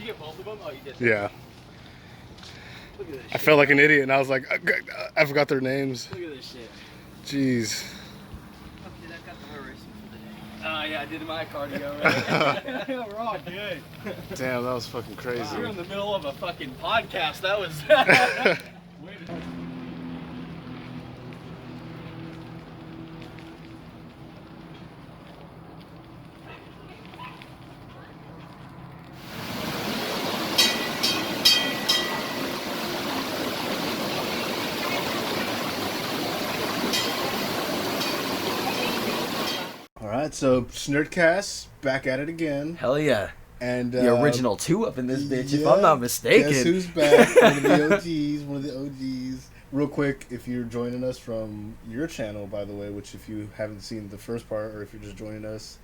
get both of them? Oh, you did. Yeah. Look at this I shit. felt like an idiot, and I was like, I forgot their names. Look at this shit. Jeez. Dude, I've got the heart racing for the day. Oh, yeah, I did my cardio, right? We're all good. Damn, that was fucking crazy. Wow. We were in the middle of a fucking podcast. That was... Wait a minute. Alright, so Shnerdcast, back at it again. Hell yeah. And The original 2 up in this bitch, if I'm not mistaken. Guess who's back? One of the OGs. Real quick, if you're joining us from your channel, by the way, which if you haven't seen the first part, or if you're just joining us,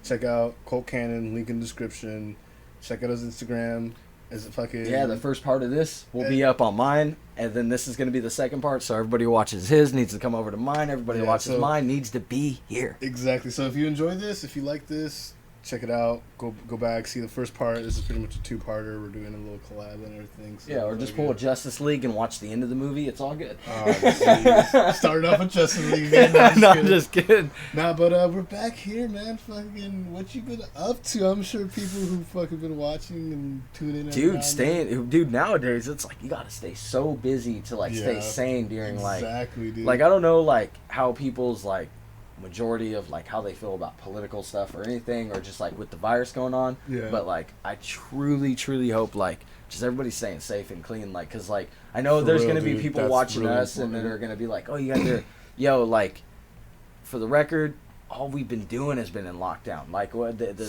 check out Cult Canon, link in the description. Check out his Instagram. Is it fucking... Yeah, the first part of this will be up on mine, and then this is going to be the second part, so everybody who watches his needs to come over to mine. Everybody who watches mine needs to be here. Exactly. So if you enjoy this, if you like this, check it out. Go back, see the first part. This is pretty much a 2-parter. We're doing a little collab and everything. So Yeah, or just pull a Justice League and watch the end of the movie. It's all good. Oh, started off with Justice League again. No, I'm just kidding. Nah, but we're back here, man. Fucking, what you been up to? I'm sure people who fucking been watching and tuning in. Dude, nowadays it's like you gotta stay so busy to stay sane during dude. I don't know how people's majority of how they feel about political stuff or anything, or just with the virus going on. Yeah. But I truly hope just everybody's staying safe and clean. Because I know For there's real, gonna be dude. people That's watching really us important. and that are gonna be like, oh, you guys are, for the record, all we've been doing has been in lockdown.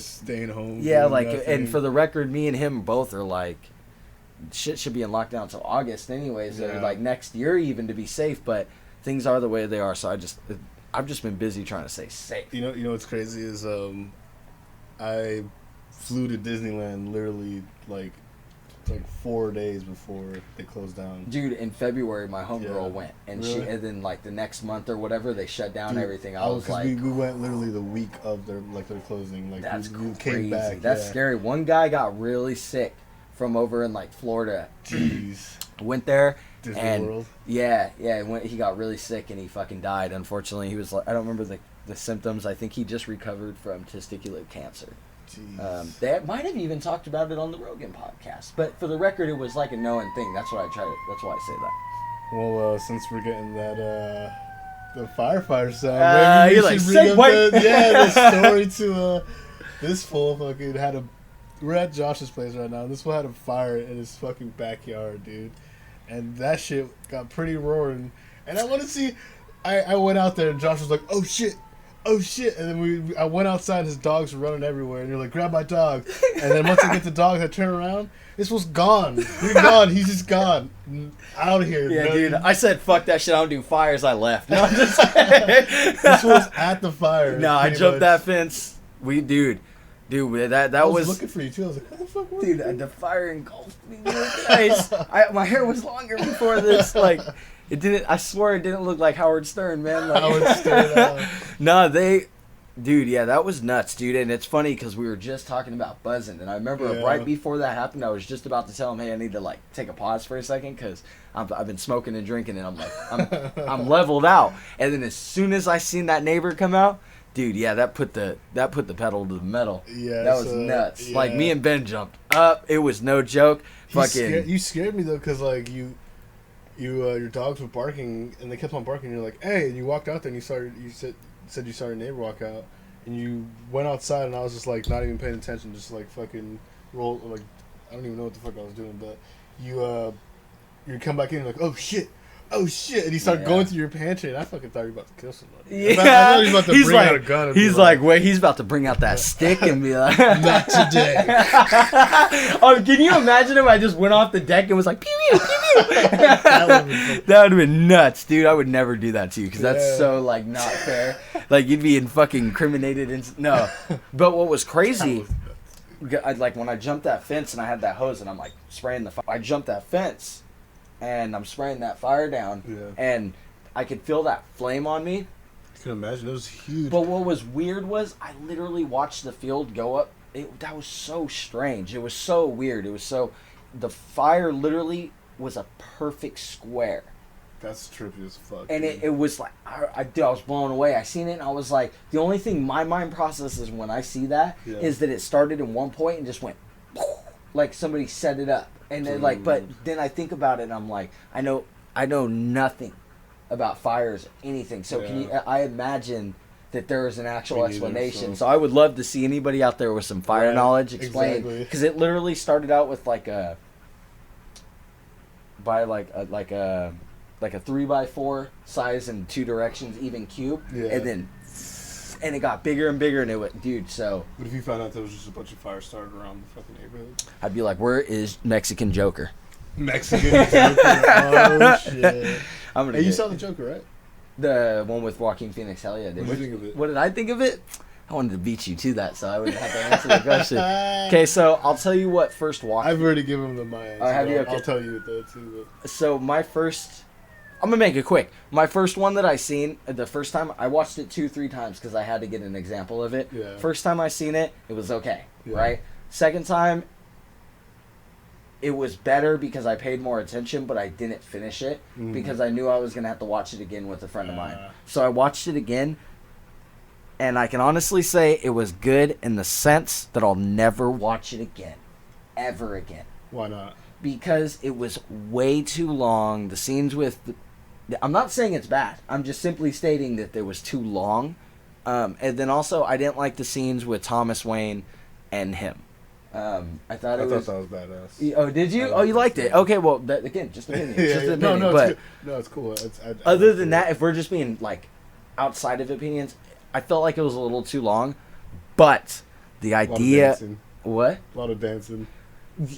Staying home. Yeah, doing nothing. and for the record, me and him both are shit should be in lockdown until August anyways, or next year even, to be safe, but things are the way they are, so I've just been busy trying to stay safe. You know what's crazy is I flew to Disneyland literally like 4 days before they closed down. Dude, in February my homegirl went, and really? and then the next month or whatever they shut down everything. I was like, we went literally the week of their closing. that's we crazy. Came back. That's scary. One guy got really sick from over in Florida. Jeez. Went there. Disney And World. he got really sick and he fucking died. Unfortunately, he was I don't remember the symptoms. I think he just recovered from testicular cancer. Jeez. They might have even talked about it on the Rogan podcast, but for the record, it was a known thing. That's why I say that. Well, since we're getting that the firefighter sound, maybe you're we should bring up segue. the story to this fool fucking we're at Josh's place right now. This fool had a fire in his fucking backyard, dude. And that shit got pretty roaring. And I want to see... I went out there and Josh was like, oh shit. And then I went outside, his dogs were running everywhere. And you're like, grab my dog. And then once I get the dog, I turn around. This was gone. We're gone. He's just gone. Out of here. Yeah, dude. I said, fuck that shit. I don't do fires. I left. No, I'm just This was at the fire. No, I jumped that fence. Dude, that I was looking for you too. I was like, what the fuck? dude, the fire engulfed me. Nice. My hair was longer before this. It didn't. I swear, it didn't look like Howard Stern, man. Howard Stern. No, dude, yeah, that was nuts, dude. And it's funny because we were just talking about buzzing, and I remember right before that happened, I was just about to tell him, hey, I need to take a pause for a second because I've been smoking and drinking, and I'm leveled out. And then as soon as I seen that neighbor come out. Dude, yeah, that put the pedal to the metal. Yeah, that was nuts. Yeah. Me and Ben jumped up. It was no joke. You scared me though, cause your dogs were barking and they kept on barking. And you're like, hey, and you walked out there and you said you saw your neighbor walk out, and you went outside and I was just not even paying attention, just fucking roll. I don't even know what the fuck I was doing, but you come back in and oh shit. And he started going through your pantry, and I fucking thought you were about to kill somebody. Yeah, I thought he was about to bring out a gun. And he's wait, he's about to bring out that stick and be like, not today. Oh, can you imagine if I just went off the deck and was like, pew pew pew pew? That would have been nuts, dude. I would never do that to you because that's so not fair. You'd be fucking incriminated. No, but what was crazy? When I jumped that fence and I had that hose and I'm spraying the fire. I jumped that fence. And I'm spraying that fire down, and I could feel that flame on me. I can imagine. It was huge. But what was weird was I literally watched the field go up that was so strange. It was so weird. It was so, the fire literally was a perfect square. That's trippy as fuck. And it was like, I was blown away. I seen it and I was like, the only thing my mind processes when I see that is that it started in one point and just went, like somebody set it up. And then like, but then I think about it and I'm like, I know nothing about fires, anything. So I imagine that there is an actual explanation. So I would love to see anybody out there with some fire knowledge explain. Because it literally started out with like a 3x4 size in two directions, even cube, and it got bigger and bigger, and it went, dude. So, what if you found out there was just a bunch of fire started around the fucking neighborhood? I'd be like, where is Mexican Joker? Mexican Joker. Oh shit! Hey, you saw the Joker, right? The one with Joaquin Phoenix. Hell yeah! What did you think of it? What did I think of it? I wanted to beat you to that, so I wouldn't have to answer the question. Okay, so I'll tell you what first watch. I've already given them my answer. Have you? Okay. I'll tell you it though too. But. So my first, I'm gonna make it quick. My first one that I seen, the first time I watched it 2-3 times because I had to get an example of it. Yeah. First time I seen it, it was okay, right? Second time, it was better because I paid more attention, but I didn't finish it because I knew I was gonna have to watch it again with a friend of mine. So I watched it again. And I can honestly say it was good in the sense that I'll never watch it again. Ever again. Why not? Because it was way too long. The scenes with... I'm not saying it's bad. I'm just simply stating that it was too long. And then also, I didn't like the scenes with Thomas Wayne and him. I thought that was badass. Oh, did you? Oh, you liked it? Okay, well, again, just opinion. Just opinion. No, it's cool. Other than that, if we're just being, like, outside of opinions... I felt like it was a little too long, but the idea... What? A lot of dancing.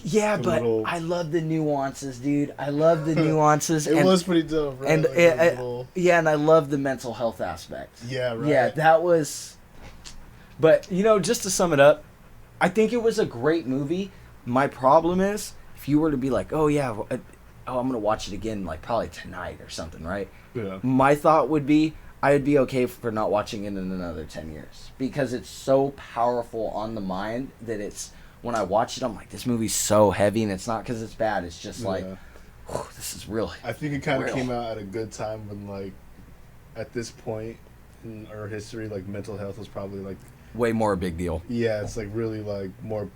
Yeah, but I love the nuances, dude. I love the nuances. It was pretty dope, right? And and I love the mental health aspect. Yeah, right. Yeah, that was... But, just to sum it up, I think it was a great movie. My problem is, if you were to be like, I'm going to watch it again, like, probably tonight or something, right? Yeah. My thought would be... I'd be okay for not watching it in another 10 years because it's so powerful on the mind that it's when I watch it I'm like, this movie's so heavy, and it's not because it's bad, it's just like, this is really I think it kind of came out at a good time when, like, at this point in our history, like, mental health was probably like way more a big deal. Yeah, it's like really like more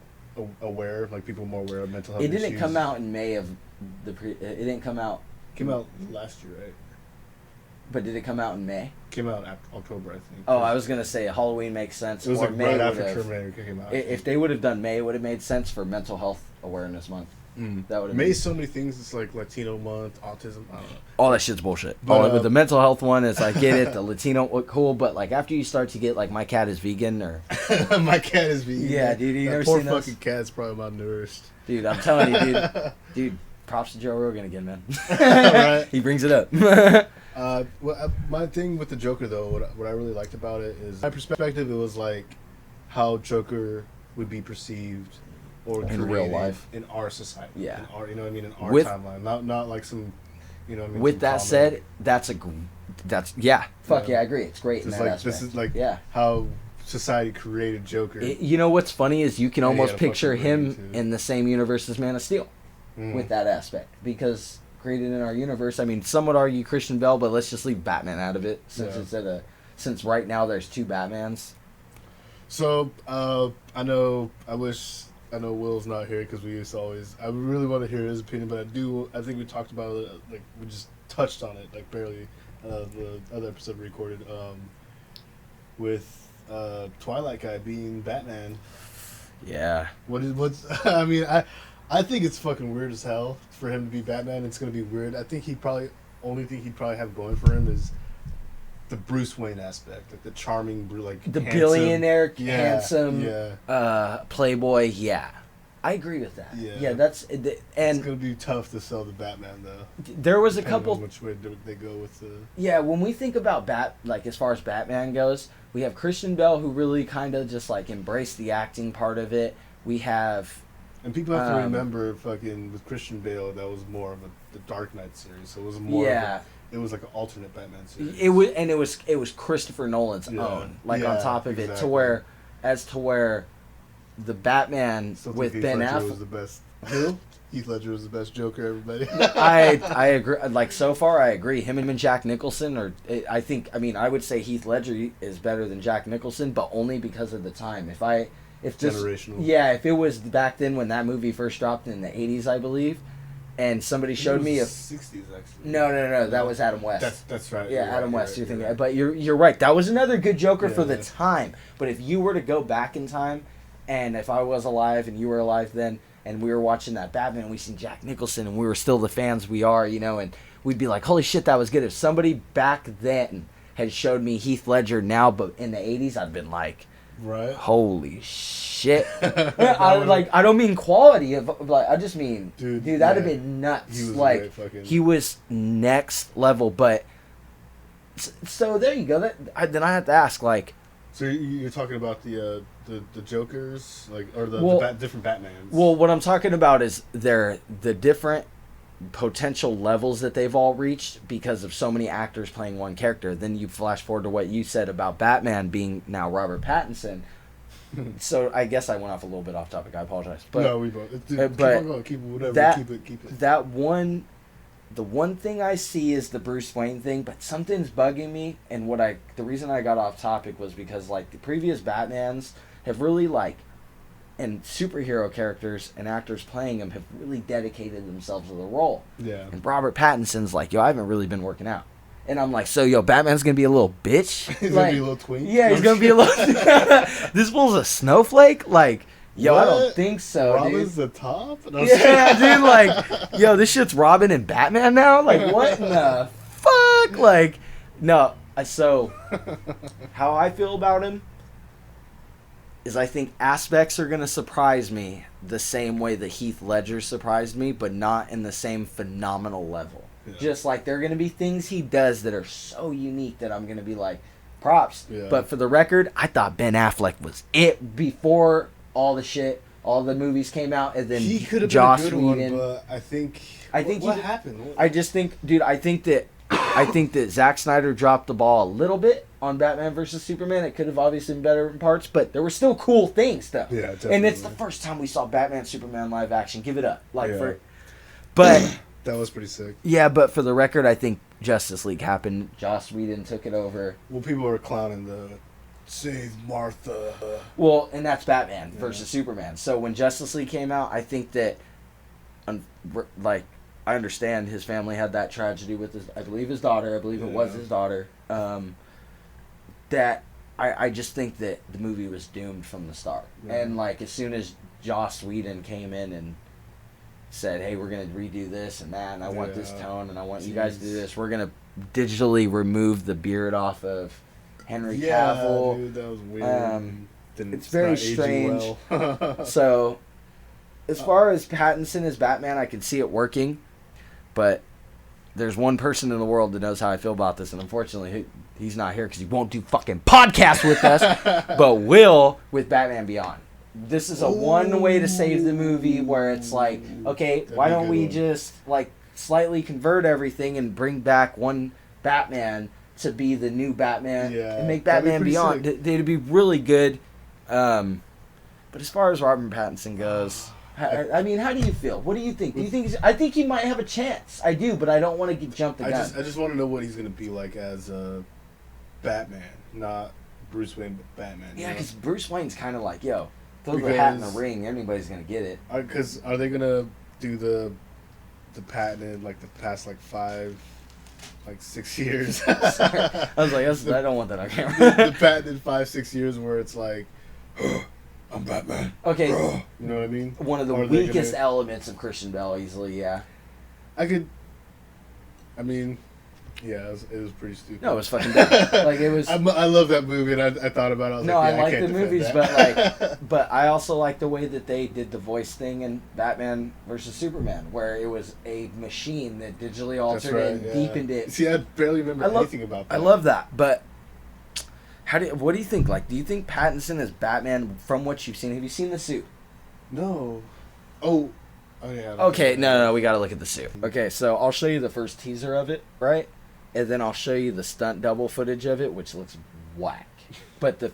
aware, like people more aware of mental health. It didn't issues. come out in May of it didn't come out. Came out last year, right? But did it come out in May? Came out October, I think. Oh, I was gonna say Halloween makes sense. It was like May right after Terminator came out. If they would have done May, it would have made sense for Mental Health Awareness Month. That would have May so many things. It's like Latino month, autism. I don't know. All that shit's bullshit. But with the mental health one, it's like, get it, the Latino cool, but like after you start to get like my cat is vegan or my cat is vegan. Yeah, dude, you never poor seen fucking those? cat's probably malnourished. Dude, I'm telling you, dude, props to Joe Rogan again, man. Right? He brings it up. My thing with the Joker, though, what I really liked about it is my perspective. It was like how Joker would be perceived or in real life in our society. Yeah, in our, you know what I mean, in our timeline, not like some, you know what I mean. With that said, that's yeah, I agree. It's great in that aspect. This is like how society created Joker. You know what's funny is you can almost picture him in the same universe as Man of Steel with that aspect because. Created in our universe. I mean, some would argue Christian Bale, but let's just leave Batman out of it since since right now there's 2 Batmans. So I know Will's not here because we used to always. I really want to hear his opinion, but I think we talked about it. Like we just touched on it, like barely. The other episode we recorded with Twilight guy being Batman. Yeah. What's I mean I think it's fucking weird as hell for him to be Batman. It's gonna be weird. I think only thing he'd probably have going for him is the Bruce Wayne aspect, like the charming, like the handsome, billionaire, handsome, playboy. Yeah, I agree with that. Yeah, that's and it's gonna be tough to sell the Batman though. There was a couple. Which way do they go with the? Yeah, when we think about like as far as Batman goes, we have Christian Bale who really kind of just like embraced the acting part of it. We have. And people have to remember, fucking with Christian Bale, that was more of the Dark Knight series. So it was more. Yeah. It was like an alternate Batman series. It was Christopher Nolan's own, like on top of it, to where the Batman with Heath Ben Ledger was Affleck. the best. Who? Heath Ledger was the best Joker. Everybody. I agree. Like so far, I agree. Him and Jack Nicholson are. I would say Heath Ledger is better than Jack Nicholson, but only because of the time. If generational. Yeah, if it was back then when that movie first dropped in the 80s, I believe, and somebody showed me 60s actually. No, that was Adam West. That's right. Yeah, Adam West. Right, You're thinking, right. but you're right. That was another good Joker Yeah, for the time. But if you were to go back in time, and if I was alive and you were alive then, and we were watching that Batman, and we seen Jack Nicholson, and we were still the fans we are, and we'd be like, holy shit, that was good. If somebody back then had showed me Heath Ledger now, but in the 80s, I'd been like, right, holy shit. I don't mean quality of, like, I just mean, dude, that'd have been nuts. He was like, he was next level. But so there you go. Then I have to ask, like, so you're talking about the Jokers, like, or the different Batmans. Well, what I'm talking about is the different potential levels that they've all reached because of so many actors playing one character. Then you flash forward to what you said about Batman being now Robert Pattinson. So I guess I went off a little bit off topic. I apologize. But no, we both. Keep on going. Keep whatever. Keep it. The one thing I see is the Bruce Wayne thing, but something's bugging me. And the reason I got off topic was because, like, the previous Batmans have really, like, and superhero characters and actors playing them have really dedicated themselves to the role. Yeah. And Robert Pattinson's like, I haven't really been working out. And I'm like, so, Batman's going to be a little bitch? He's going to be a little twink? Yeah, he's going to be a little... This fool's a snowflake? Like, I don't think so, Robin's dude. the top? Yeah, dude, like, this shit's Robin and Batman now? Like, what in the fuck? Like, no. So, how I feel about him is I think aspects are going to surprise me the same way that Heath Ledger surprised me, but not in the same phenomenal level. Yeah. Just like there are going to be things he does that are so unique that I'm going to be like, props. Yeah. But for the record, I thought Ben Affleck was it before all the movies came out, and then he could have Joss been a good Whedon. One, but I think what happened? I just think, dude, I think that Zack Snyder dropped the ball a little bit on Batman versus Superman. It could have obviously been better in parts, but there were still cool things, though. Yeah, definitely. And it's the first time we saw Batman Superman live action. Give it up, but that was pretty sick. Yeah, but for the record, I think Justice League happened. Joss Whedon took it over. Well, people were clowning the save Martha. Well, and that's Batman versus Superman. So when Justice League came out, I think that, I understand his family had that tragedy with I believe his daughter. I believe it was his daughter. That I just think that the movie was doomed from the start. Yeah. And like as soon as Joss Whedon came in and said, "Hey, we're gonna redo this and that, and I want this tone, and I want you guys to do this. We're gonna digitally remove the beard off of Henry Cavill." Dude, that was weird. It's very strange. Well. So, as far as Pattinson as Batman, I can see it working, but there's one person in the world that knows how I feel about this, and unfortunately, he's not here because he won't do fucking podcasts with us, but will with Batman Beyond. This is a one way to save the movie where it's like, okay, why don't we just like slightly convert everything and bring back one Batman to be the new Batman and make Batman Beyond. It'd be really good. But as far as Robert Pattinson goes, I mean, how do you feel? What do you think? Do you think I think he might have a chance. I do, but I don't want to jump the gun. I just want to know what he's gonna be like as Batman, not Bruce Wayne, but Batman. Yeah, because Bruce Wayne's kind of like, throw the hat in the ring, anybody's gonna get it. Because are they gonna do the patented like the past 6 years? I was like, I don't want that on camera. the patented 5-6 years where it's like, I'm Batman. Okay, you know what I mean? One of the weakest elements of Christian Bale, easily. Yeah. Yeah, it was pretty stupid. No, it was fucking dumb. Like it was. I love that movie, and I thought about it. I was I like the movies, but I also like the way that they did the voice thing in Batman versus Superman, where it was a machine that digitally altered and deepened it. See, I barely remember anything about that. I love that, but what do you think? Like, do you think Pattinson is Batman from what you've seen? Have you seen the suit? No. Oh yeah. Okay, no, we gotta look at the suit. Okay, so I'll show you the first teaser of it, right? And then I'll show you the stunt double footage of it, which looks whack. But the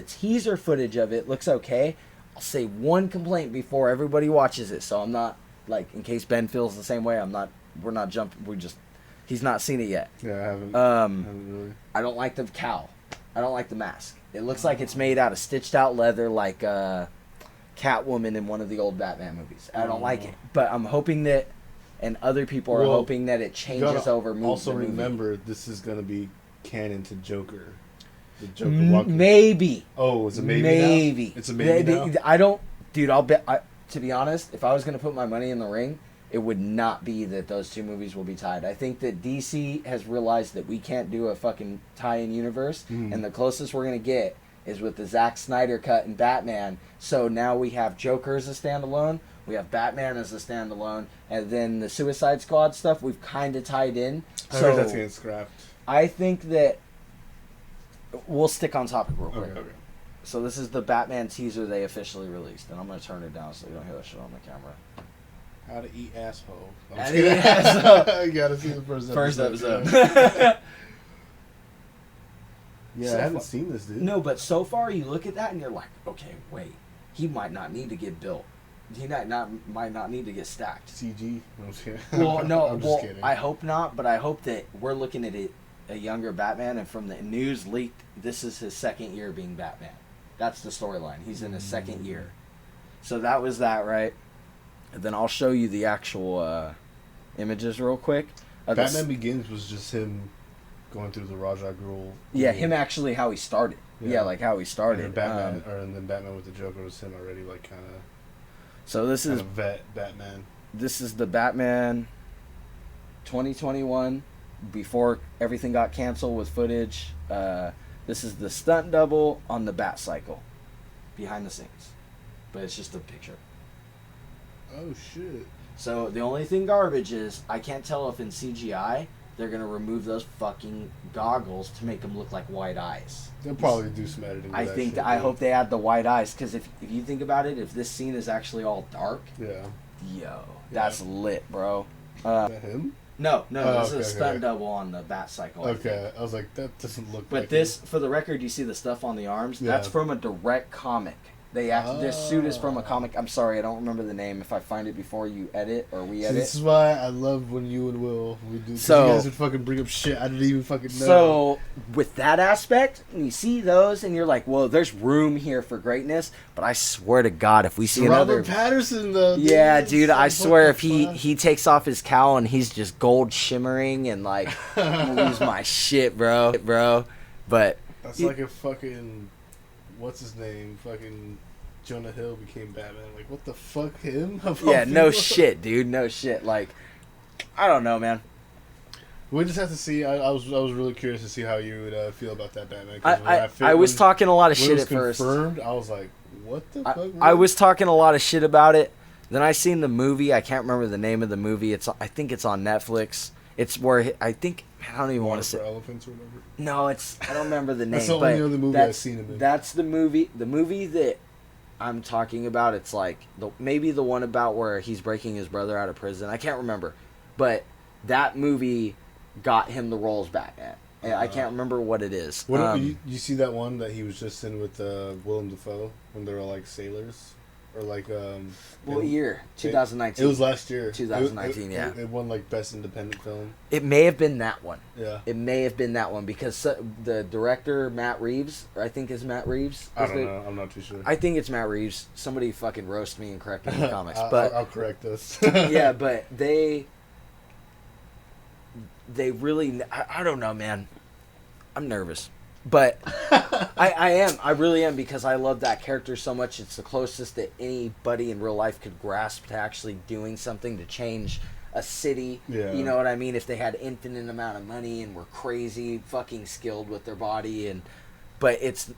teaser footage of it looks okay. I'll say one complaint before everybody watches it, so I'm not, like, in case Ben feels the same way, we're not jumping, he's not seen it yet. Yeah, I haven't really. I don't like the cowl. I don't like the mask. It looks like it's made out of stitched out leather, like Catwoman in one of the old Batman movies. I don't like it, but I'm hoping that, and other people are hoping that it changes over movie. Also remember, this is gonna be canon to Joker. The Joker walking. Maybe. Oh, is it maybe? Maybe. Now? It's a maybe now? I don't, dude. I'll bet. To be honest, if I was gonna put my money in the ring, it would not be that those two movies will be tied. I think that DC has realized that we can't do a fucking tie-in universe, and the closest we're gonna get is with the Zack Snyder cut in Batman. So now we have Joker as a standalone, we have Batman as a standalone, and then the Suicide Squad stuff we've kind of tied in. I heard that's getting scrapped. I think that we'll stick on topic real quick. Okay. So this is the Batman teaser they officially released, and I'm gonna turn it down so you don't hear that shit on the camera. How to eat asshole. How to eat asshole. You gotta see the first episode. Yeah, I haven't seen this, dude. No, but so far you look at that and you're like, okay, wait, he might not need to get built. He might not need to get stacked. CG. I'm just kidding. Well, no, I'm just kidding. I hope not, but I hope that we're looking at a younger Batman, and from the news leaked, this is his second year being Batman. That's the storyline. He's in his second year. So that was that, right? And then I'll show you the actual images real quick. Batman Begins was just him going through the Raja Ghul. Yeah, him actually how he started. Yeah, like how he started. And then Batman with the Joker was him already, like kind of. So this is vet Batman. This is the Batman 2021 before everything got canceled with footage. This is the stunt double on the Bat Cycle behind the scenes, but it's just a picture. Oh shit. So the only thing garbage is I can't tell if in CGI they're gonna remove those fucking goggles to make them look like white eyes. They'll probably do some editing. I hope they add the white eyes, because if you think about it, if this scene is actually all dark, that's lit, bro. Is that him? No, this is a stunt double on the Bat Cycle. Okay, I was like, that doesn't look. But like this, him. For the record, you see the stuff on the arms. Yeah. That's from a direct comic. This suit is from a comic. I'm sorry, I don't remember the name. If I find it before you edit or we edit. This is why I love when you and Will we do. So you guys would fucking bring up shit I didn't even fucking know. So with that aspect, when you see those and you're like, well, there's room here for greatness. But I swear to God, if we see Robert Pattinson though. Dude, yeah, dude, I swear if he takes off his cowl and he's just gold shimmering and like, I'm gonna lose my shit, bro. But that's like a fucking. What's his name? Fucking Jonah Hill became Batman. Like, what the fuck, him? Yeah, no shit, dude. No shit. Like, I don't know, man. We just have to see. I was really curious to see how you would feel about that Batman. I was talking a lot of shit at first. Confirmed, I was like, what the fuck? I was talking a lot of shit about it. Then I seen the movie. I can't remember the name of the movie. I think it's on Netflix. It's where I think I don't even want to say. Elephants or whatever. No, I don't remember the name. That's the only other movie I've seen him in. That's the movie. The movie that I'm talking about. It's like maybe the one about where he's breaking his brother out of prison. I can't remember, but that movie got him the roles back at. I can't remember what it is. You see that one that he was just in with Willem Dafoe when they were like sailors? Or like what year? 2019. It was last year. 2019. Yeah. It won like best independent film. It may have been that one. Yeah. It may have been that one because the director Matt Reeves, or I think is Matt Reeves. I don't know. I'm not too sure. I think it's Matt Reeves. Somebody fucking roast me and correct me in the comments. But I'll correct this. Yeah, but they really. I don't know, man. I'm nervous. But I am. I really am, because I love that character so much. It's the closest that anybody in real life could grasp to actually doing something to change a city. Yeah. You know what I mean? If they had infinite amount of money and were crazy fucking skilled with their body. But it's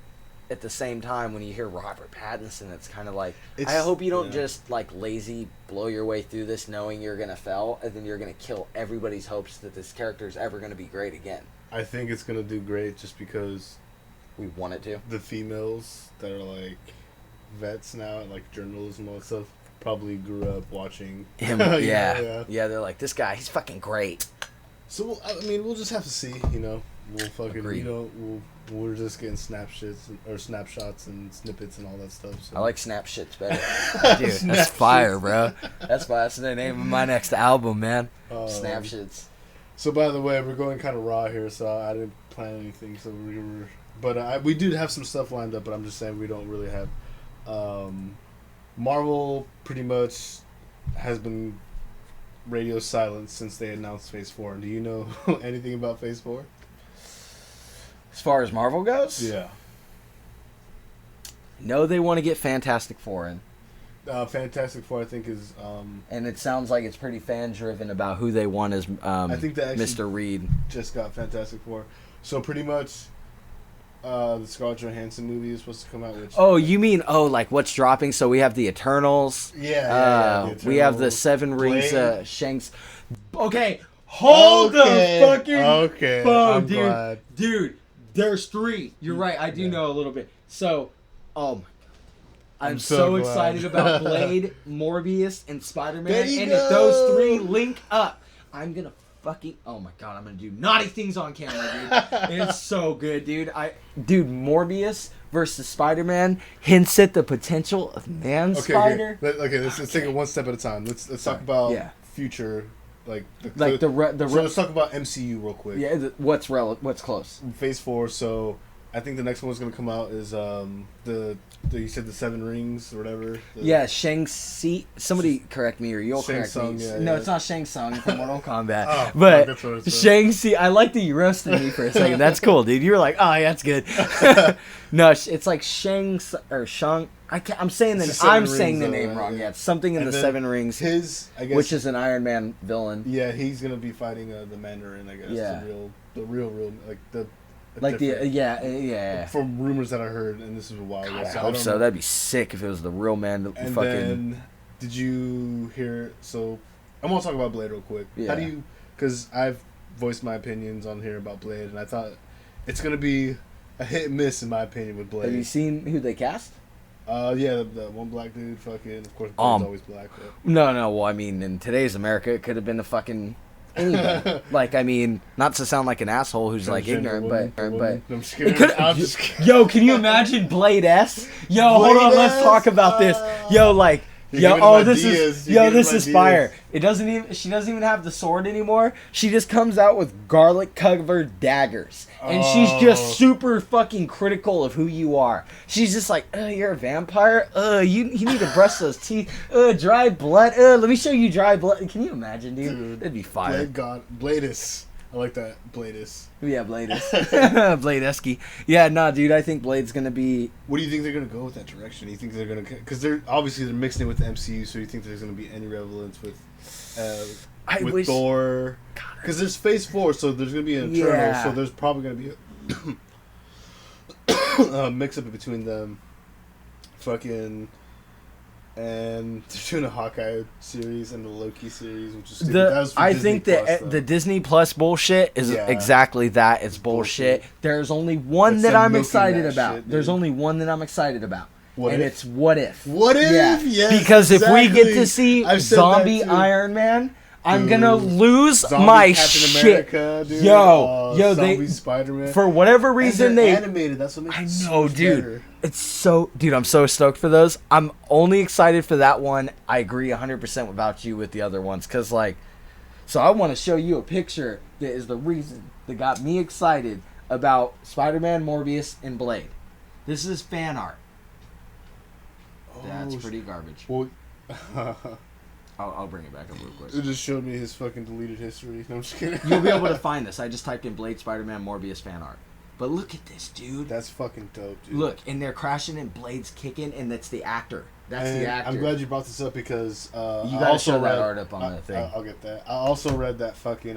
at the same time, when you hear Robert Pattinson, it's kind of like, I hope you don't just like lazy blow your way through this knowing you're going to fail, and then you're going to kill everybody's hopes that this character is ever going to be great again. I think it's gonna do great just because we want it to. The females that are like vets now at like journalism and all that stuff probably grew up watching him. Yeah, they're like, this guy, he's fucking great. So I mean, we'll just have to see. You know, we'll fucking Agreed. we're just getting snapshots and snippets and all that stuff. So. I like snap shits better. Dude, that's fire, bro. That's fire. That's the name of my next album, man. Snap shits. So by the way, we're going kind of raw here, so I didn't plan anything. So we do have some stuff lined up, but I'm just saying we don't really have. Marvel pretty much has been radio silent since they announced Phase 4. Do you know anything about Phase 4? As far as Marvel goes? Yeah. No, they want to get Fantastic Four in. Fantastic Four, I think, is... and it sounds like it's pretty fan-driven about who they want as I think that Mr. Reed. Just got Fantastic Four. So pretty much... the Scarlett Johansson movie is supposed to come out. Which you mean like what's dropping? So we have the Eternals. Yeah. The Eternals, we have the Seven Rings. Blade. Shanks. Okay, hold the fucking phone, I'm dude. glad. Dude, there's 3. You're right. I do know a little bit. So, my God. I'm so glad. excited about Blade, Morbius, and Spider-Man. There you And go. if those 3 link up, I'm gonna fucking I'm gonna do naughty things on camera, dude. It's so good, dude. Morbius versus Spider-Man hints at the potential of Spider. Let's take it one step at a time. Let's talk about future, so let's talk about MCU real quick. Yeah, what's close? Phase 4. So I think the next one that's gonna come out is you said the Seven Rings or whatever. Shang-Chi. Somebody correct me or you'll correct me. No, it's not Shang Tsung from Mortal Kombat. But that's what it's Shang-Chi. I like that you roasted me for a second. That's cool, dude. You were like, oh, yeah, that's good. No, it's like Shang or Shang. I'm saying the name wrong. Yeah, it's something in the Seven Rings. Which is an Iron Man villain. Yeah, he's gonna be fighting the Mandarin. I guess. Yeah. The real From rumors that I heard, and this is a while ago. I hope so. That'd be sick if it was the real man. Then, did you hear? So, I want to talk about Blade real quick. Yeah. How do you? Because I've voiced my opinions on here about Blade, and I thought it's gonna be a hit and miss in my opinion with Blade. Have you seen who they cast? The one black dude. Fucking, of course, Blade's always black. But. No. Well, I mean, in today's America, it could have been a fucking. Anybody. Not to sound like an asshole who's ignorant, but I'm just kidding. I'm just kidding. Yo, can you imagine Blade S? Yo, hold on, let's talk about this. Yo, this is fire. She doesn't even have the sword anymore. She just comes out with garlic covered daggers. And she's just super fucking critical of who you are. She's just like, you're a vampire? You need to brush those teeth. Dry blood. Let me show you dry blood. Can you imagine, dude? That'd be fire. Bladis. I like that. Bladis. Yeah, Bladis. Bladeski. Yeah, dude, I think Blade's gonna be... What do you think they're gonna go with that direction? Do you think they're gonna... Because they're mixing it with the MCU, so do you think there's gonna be any relevance with Thor? Because there's Phase 4, so there's gonna be an Eternal, so there's probably gonna be a mix-up between them. Fucking... And they're doing a Hawkeye series and the Loki series, which is stupid. I think that the Disney Plus bullshit is exactly that. It's bullshit. There's only one that I'm excited about. There's only one that I'm excited about. It's What If. What If? Yeah. Yes, because if we get to see zombie Iron Man, I'm gonna lose my shit. Dude. Yo, zombie Spider-Man. For whatever reason they animated. That's what makes it so much better. It's so, dude, I'm so stoked for those. I'm only excited for that one. I agree 100% about you with the other ones. Because, so I want to show you a picture that is the reason that got me excited about Spider-Man, Morbius, and Blade. This is fan art. That's pretty garbage. Well, I'll bring it back up real quick. It just showed me his fucking deleted history. No, I'm just kidding. You'll be able to find this. I just typed in Blade, Spider-Man, Morbius fan art. But look at this, dude. That's fucking dope, dude. Look, and they're crashing and Blade's kicking, and that's the actor. The actor. I'm glad you brought this up because you gotta show that art up on the thing. I'll get that. I also read that fucking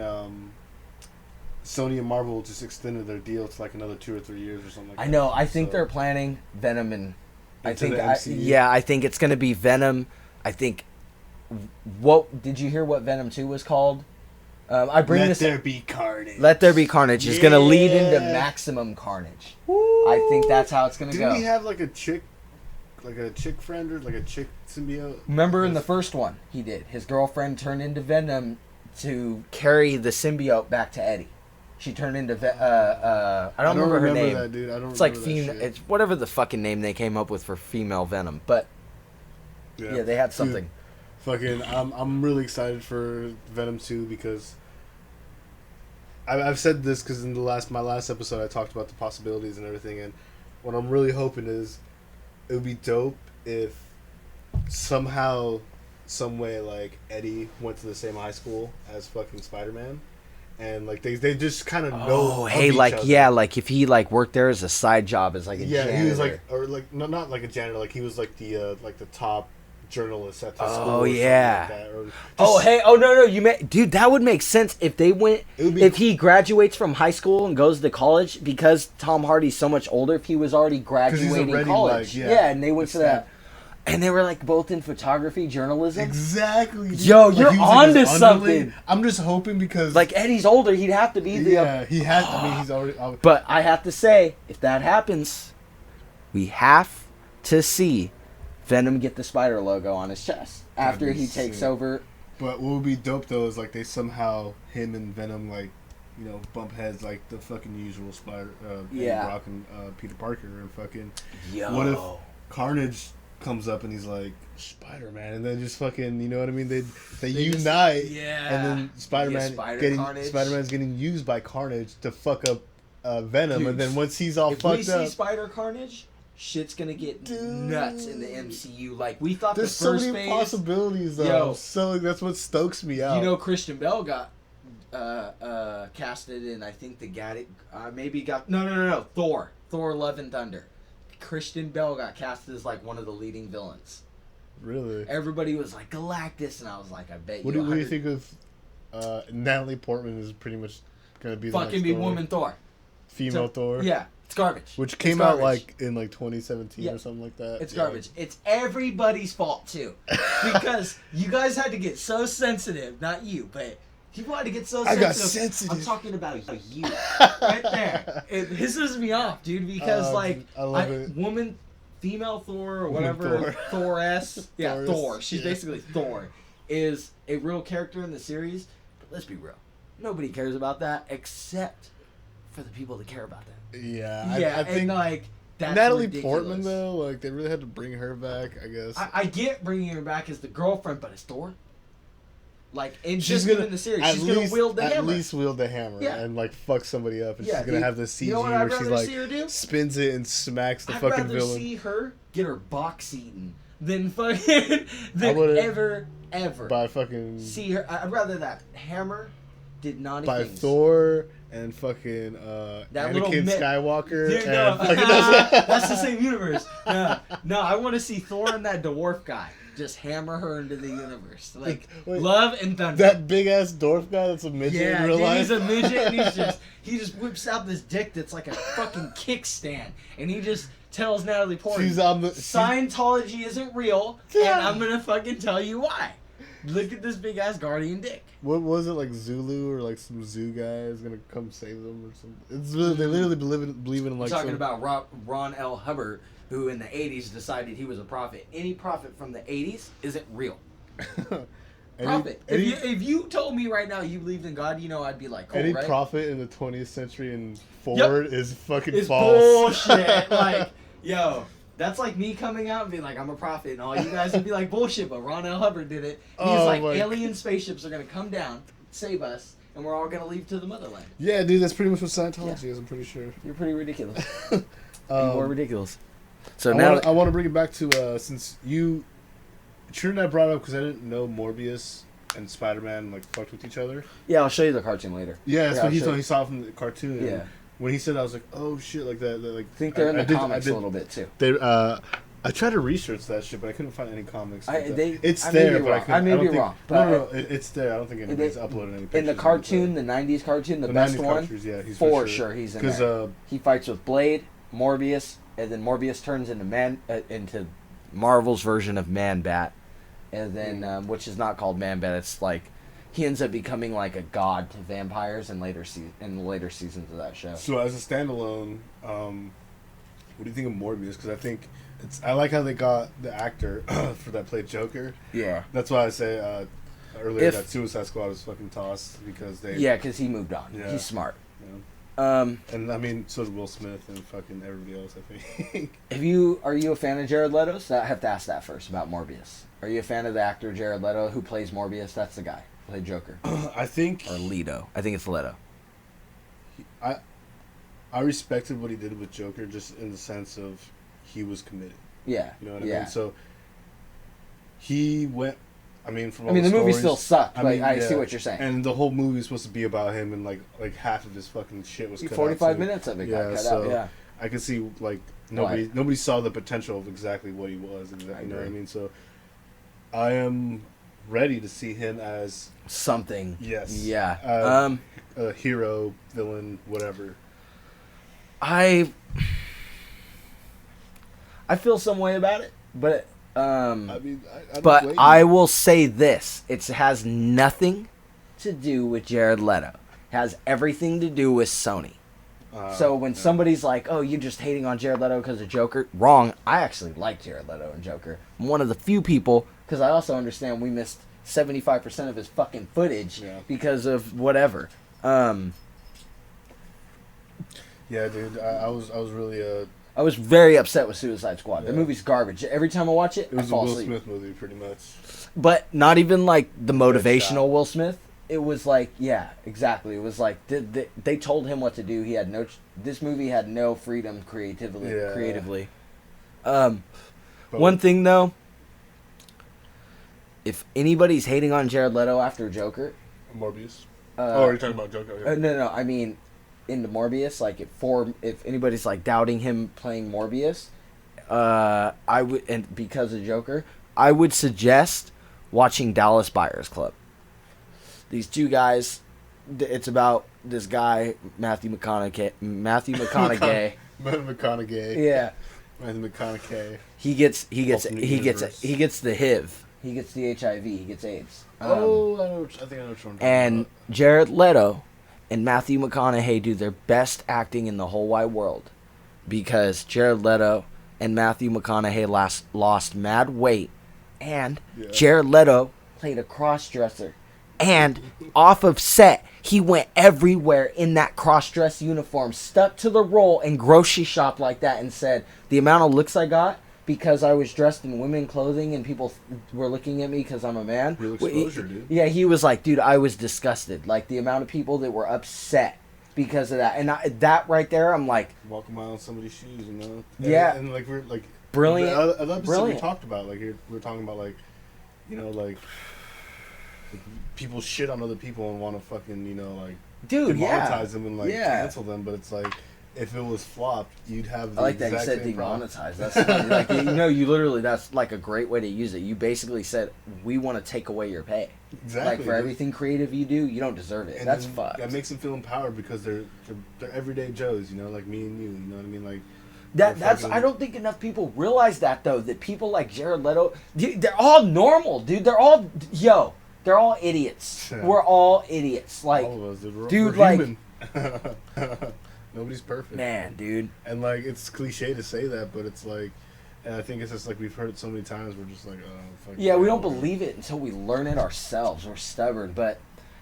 Sony and Marvel just extended their deal to another 2 or 3 years or something like that. I know. I think they're planning Venom and I think MCU. I think it's gonna be Venom. I think. What did you hear? What Venom 2 was called? Let There Be Carnage. Let There Be Carnage is gonna lead into Maximum Carnage. Woo. I think that's how it's gonna go. Didn't he have a chick friend or a chick symbiote? Remember in the first one, he did. His girlfriend turned into Venom to carry the symbiote back to Eddie. She turned into I don't remember her name. That, dude. I don't. It's like female. it's whatever the fucking name they came up with for female Venom, but yeah they had something. Dude, fucking, I'm really excited for Venom 2 because I've said this because in my last episode I talked about the possibilities and everything, and what I'm really hoping is it would be dope if somehow, some way, like Eddie went to the same high school as fucking Spider-Man. And like they just kind of know. Oh, hey, like other. Like if he like worked there as a side job as like a janitor. He was like, or like not like a janitor, like he was like the top journalist at the school. Oh yeah. Like that, no, dude, that would make sense if they went. If he graduates from high school and goes to college, because Tom Hardy's so much older. If he was already graduating college, like, and they went to that. And they were like both in photography, journalism. Exactly. Dude. Yo, you're onto something. I'm just hoping because like Eddie's older, he'd have to be the. Yeah, he has. I mean, he's already. But I have to say, if that happens, we have to see Venom get the spider logo on his chest after he takes over. But what would be dope though is like they somehow him and Venom like, bump heads like the fucking usual Spider. Brock and Peter Parker and fucking. Yo. What if Carnage comes up and he's like Spider-Man, and then just fucking, you know what I mean? They unite, and then Spider-Man's getting used by Carnage to fuck up Venom, dude, and then once he's all fucked up, if we see Spider Carnage, shit's gonna get nuts in the MCU. Like we thought, there's the first so many phase, possibilities though. Yo, so that's what stokes me out. Christian Bell got casted in, I think Thor Love and Thunder. Christian Bell got casted as like one of the leading villains. Really? Everybody was like Galactus, and I was like, I bet what you. What do you think of Natalie Portman is pretty much gonna be the fucking next be Thor. Woman Thor, female Thor? Yeah, it's garbage. Which came out like in like 2017 or something like that. It's garbage. It's everybody's fault too, because you guys had to get so sensitive. Not you, but. People had to get so sensitive. I got sensitive. I'm talking about you. Right there. It pisses me off, dude, because I love it. Female Thor or whatever, Thor-S. Yeah, Thor. She's basically Thor. Is a real character in the series. But let's be real. Nobody cares about that except for the people that care about that. Yeah, I think that's Natalie ridiculous. Portman, though, like, they really had to bring her back, I guess. I get bringing her back as the girlfriend, but as Thor? Like, in the series, she's going to wield the hammer. At least wield the hammer and, like, fuck somebody up. And she's going to have the CG where she, like, spins it and smacks the fucking villain. I'd rather see her get her box eaten than fucking... ever by fucking... see her... I'd rather that hammer did not by Thor and fucking Anakin Skywalker. Dude, and that's the same universe. No, I want to see Thor and that dwarf guy. Just hammer her into the universe. Like, wait, Love and Thunder. That big-ass dwarf guy that's a midget in real life? He's a midget, and he just whips out this dick that's like a fucking kickstand. And he just tells Natalie Portman, Scientology isn't real, and I'm going to fucking tell you why. Look at this big-ass guardian dick. What was it, like Zulu or like some zoo guy is going to come save them or something? It's really, they literally believe in like... You're talking about Ron L. Hubbard, who in the 80s decided he was a prophet. Any prophet from the 80s isn't real. Prophet. If you told me right now you believed in God, I'd be like, cool, any right? prophet in the 20th century and forward is fucking false. Bullshit. Like, yo, that's like me coming out and being like, I'm a prophet, and all you guys would be like, bullshit, but Ron L. Hubbard did it. He's alien spaceships are going to come down, save us, and we're all going to leave to the motherland. Yeah, dude, that's pretty much what Scientology is, I'm pretty sure. You're pretty ridiculous. More ridiculous. So I want to bring it back to since Shnerd and I brought it up because I didn't know Morbius and Spider-Man like fucked with each other. Yeah, I'll show you the cartoon later. Yeah, that's what he told. He saw it from the cartoon. Yeah. When he said, I was like, oh shit, like that. Like, I think they're in the comics a little bit too. I tried to research that shit, but I couldn't find any comics. It's there, but I may be wrong. No, it's there. I don't think anybody's uploaded any pictures. In the cartoon, the 90s cartoon, the best one, he's for sure he's in there. He fights with Blade, Morbius, and then Morbius turns into Marvel's version of Man-Bat, and then which is not called Man-Bat. It's like he ends up becoming like a god to vampires in the later seasons of that show. So as a standalone, what do you think of Morbius? Because I like how they got the actor for that played Joker. Yeah, that's why I say earlier that Suicide Squad was fucking tossed because they. Yeah, because he moved on. Yeah. He's smart. And I mean, so did Will Smith and fucking everybody else, I think. Are you a fan of Jared Leto? So I have to ask that first about Morbius. Are you a fan of the actor Jared Leto who plays Morbius? That's the guy who played Joker. I think... Or Leto. I think it's Leto. I respected what he did with Joker just in the sense of he was committed. Yeah. You know what I mean? So he went... I mean, from all the movie stories, still sucked, but I see what you're saying. And the whole movie was supposed to be about him, and like half of his fucking shit was cut 45 out. minutes of it got cut out, yeah. I could see, like, nobody saw the potential of exactly what he was. You know what I mean? So I am ready to see him as... something. Yes. Yeah. A hero, villain, whatever. I feel some way about it, but... but I will say this. It has nothing to do with Jared Leto. It has everything to do with Sony. So when somebody's like, oh, you're just hating on Jared Leto because of Joker, wrong. I actually like Jared Leto and Joker. I'm one of the few people, because I also understand we missed 75% of his fucking footage because of whatever. Yeah, dude. I was really... I was very upset with Suicide Squad. The movie's garbage. Every time I watch it, I fall asleep. It was a Will Smith movie, pretty much. But not even like the motivational Will Smith. It was like, yeah, exactly. It was like they told him what to do. He had this movie had no freedom creatively. One thing though, if anybody's hating on Jared Leto after Joker, Morbius. You're talking about Joker? Yeah. No. I mean, into Morbius, like if anybody's like doubting him playing Morbius, I would, and because of Joker, I would suggest watching Dallas Buyers Club. These two guys, it's about this guy Matthew McConaughey. Matthew McConaughey. Yeah. Matthew McConaughey. He gets the HIV. He gets the HIV. He gets AIDS. I think I know what you're talking about. And Jared Leto and Matthew McConaughey do their best acting in the whole wide world, because Jared Leto and Matthew McConaughey lost mad weight, and Jared Leto played a cross-dresser, and off of set he went everywhere in that cross-dress uniform, stuck to the role, and grocery shopped like that, and said, the amount of looks I got because I was dressed in women clothing and people were looking at me because I'm a man. Real exposure, dude. Yeah, he was like, dude, I was disgusted. Like, the amount of people that were upset because of that. And that right there, I'm like... walking around somebody's shoes, you know? Yeah. And like, we're like... brilliant. The other episode we talked about, like, we're talking about, like, you know, like people shit on other people and want to fucking, you know, like... dude, demonetize them and, like, cancel them, but it's like... if it was flopped, you'd have the I like that you said demonetize. That's funny. Like, you know, you literally, that's like a great way to use it. You basically said, we want to take away your pay. Exactly. Like, for everything creative you do, you don't deserve it. And that's fucked. That makes them feel empowered because they're everyday Joes, you know, like me and you know what I mean? Like, that's I don't think enough people realize that, though, that people like Jared Leto, they're all normal, dude. They're all idiots. Yeah. We're all idiots. Like, all of us, dude, we're like... human. Nobody's perfect. Man, dude. And, like, it's cliche to say that, but it's like, and I think it's just like we've heard it so many times, we're just like, oh, fuck. Yeah, we don't believe it until we learn it ourselves. We're stubborn. But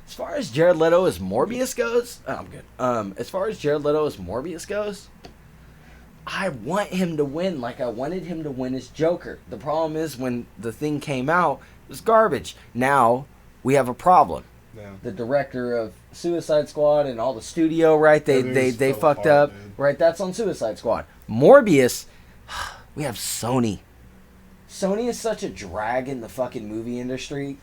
as far as Jared Leto as Morbius goes, I'm good. As far as Jared Leto as Morbius goes, I want him to win like I wanted him to win as Joker. The problem is when the thing came out, it was garbage. Now we have a problem. Yeah. The director of Suicide Squad and all the studio, right? They fucked up, dude. Right? That's on Suicide Squad. Morbius, we have Sony. Sony is such a drag in the fucking movie industry,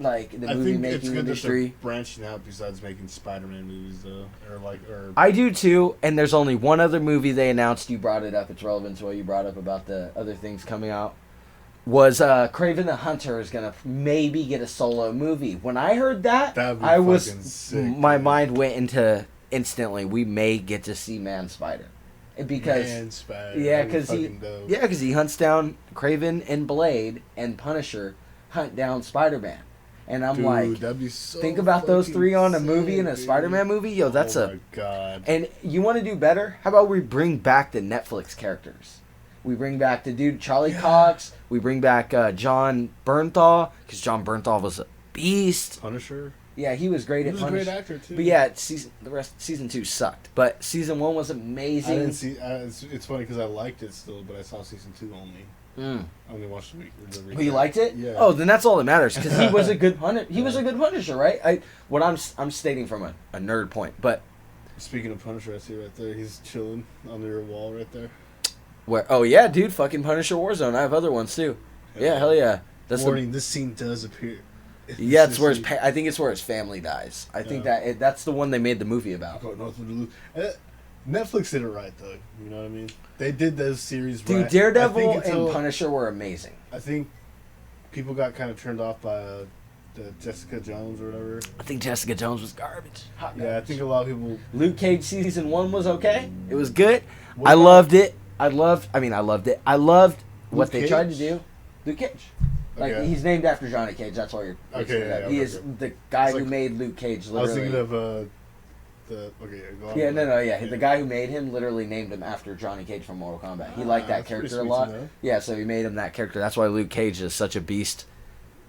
like the movie making industry. That they're branching out besides making Spider-Man movies, though, or I do too. And there's only one other movie they announced. You brought it up. It's relevant to what you brought up about the other things coming out. Was Kraven the Hunter is gonna maybe get a solo movie. When I heard that, I was sick, my mind went into instantly. We may get to see Man Spider, because because he hunts down Kraven and Blade and Punisher hunt down Spider-Man, and I'm like, that'd be so think about those three on a movie in a Spider-Man movie, yo. That's my God. And you want to do better? How about we bring back the Netflix characters? We bring back the dude Charlie Cox. We bring back John Bernthal, because John Bernthal was a beast. Punisher. Yeah, he was great He at was a Punisher. great actor too. But yeah, season 2 sucked. But season 1 was amazing. I didn't see. It's funny because I liked it still, but I saw season 2 only. I only watched the week. But you liked it? Yeah. Oh, then that's all that matters because he was a good Punisher. He was a good Punisher, right? I'm stating from a nerd point, but Speaking of Punisher, I see right there. He's chilling on your wall right there. where? Oh yeah, dude, fucking Punisher Warzone. I have other ones too. Yeah, hell yeah. That's Warning: this scene does appear. yeah, it's where I think it's where his family dies. I think that's the one they made the movie about. Netflix did it right though. You know what I mean? They did those series Dude, right. Daredevil and Punisher were amazing. I think people got kind of turned off by the Jessica Jones or whatever. I think Jessica Jones was garbage. Hot garbage. Yeah, I think a lot of people. Luke Cage season 1 was okay. It was good. What I about- loved it. I loved it. I loved what Luke they Cage? tried to do. Luke Cage. Like Okay. he's named after Johnny Cage. That's why you're. Okay, he yeah, is the guy who like- made Luke Cage. Literally. I was thinking of go on. Yeah, no. The guy who made him literally named him after Johnny Cage from Mortal Kombat. He liked that that's pretty character a sweet lot. to know. Yeah, so he made him that character. That's why Luke Cage is such a beast.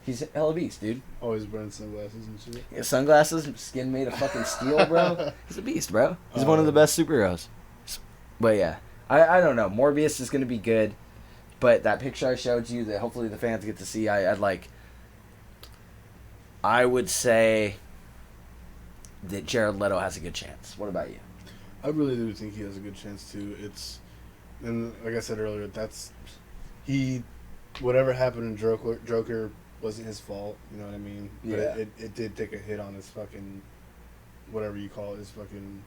He's a hell of a beast, dude. Always wearing sunglasses and shit. Yeah, sunglasses, skin made of fucking steel, bro. He's a beast, bro. He's one of the best superheroes. But yeah, I don't know. Morbius is gonna be good, but that picture I showed you that hopefully the fans get to see, I would say that Jared Leto has a good chance. What about you? I really do think he has a good chance too. And like I said earlier, whatever happened in Joker wasn't his fault. You know what I mean? Yeah. But it did take a hit on his fucking, whatever you call it, his fucking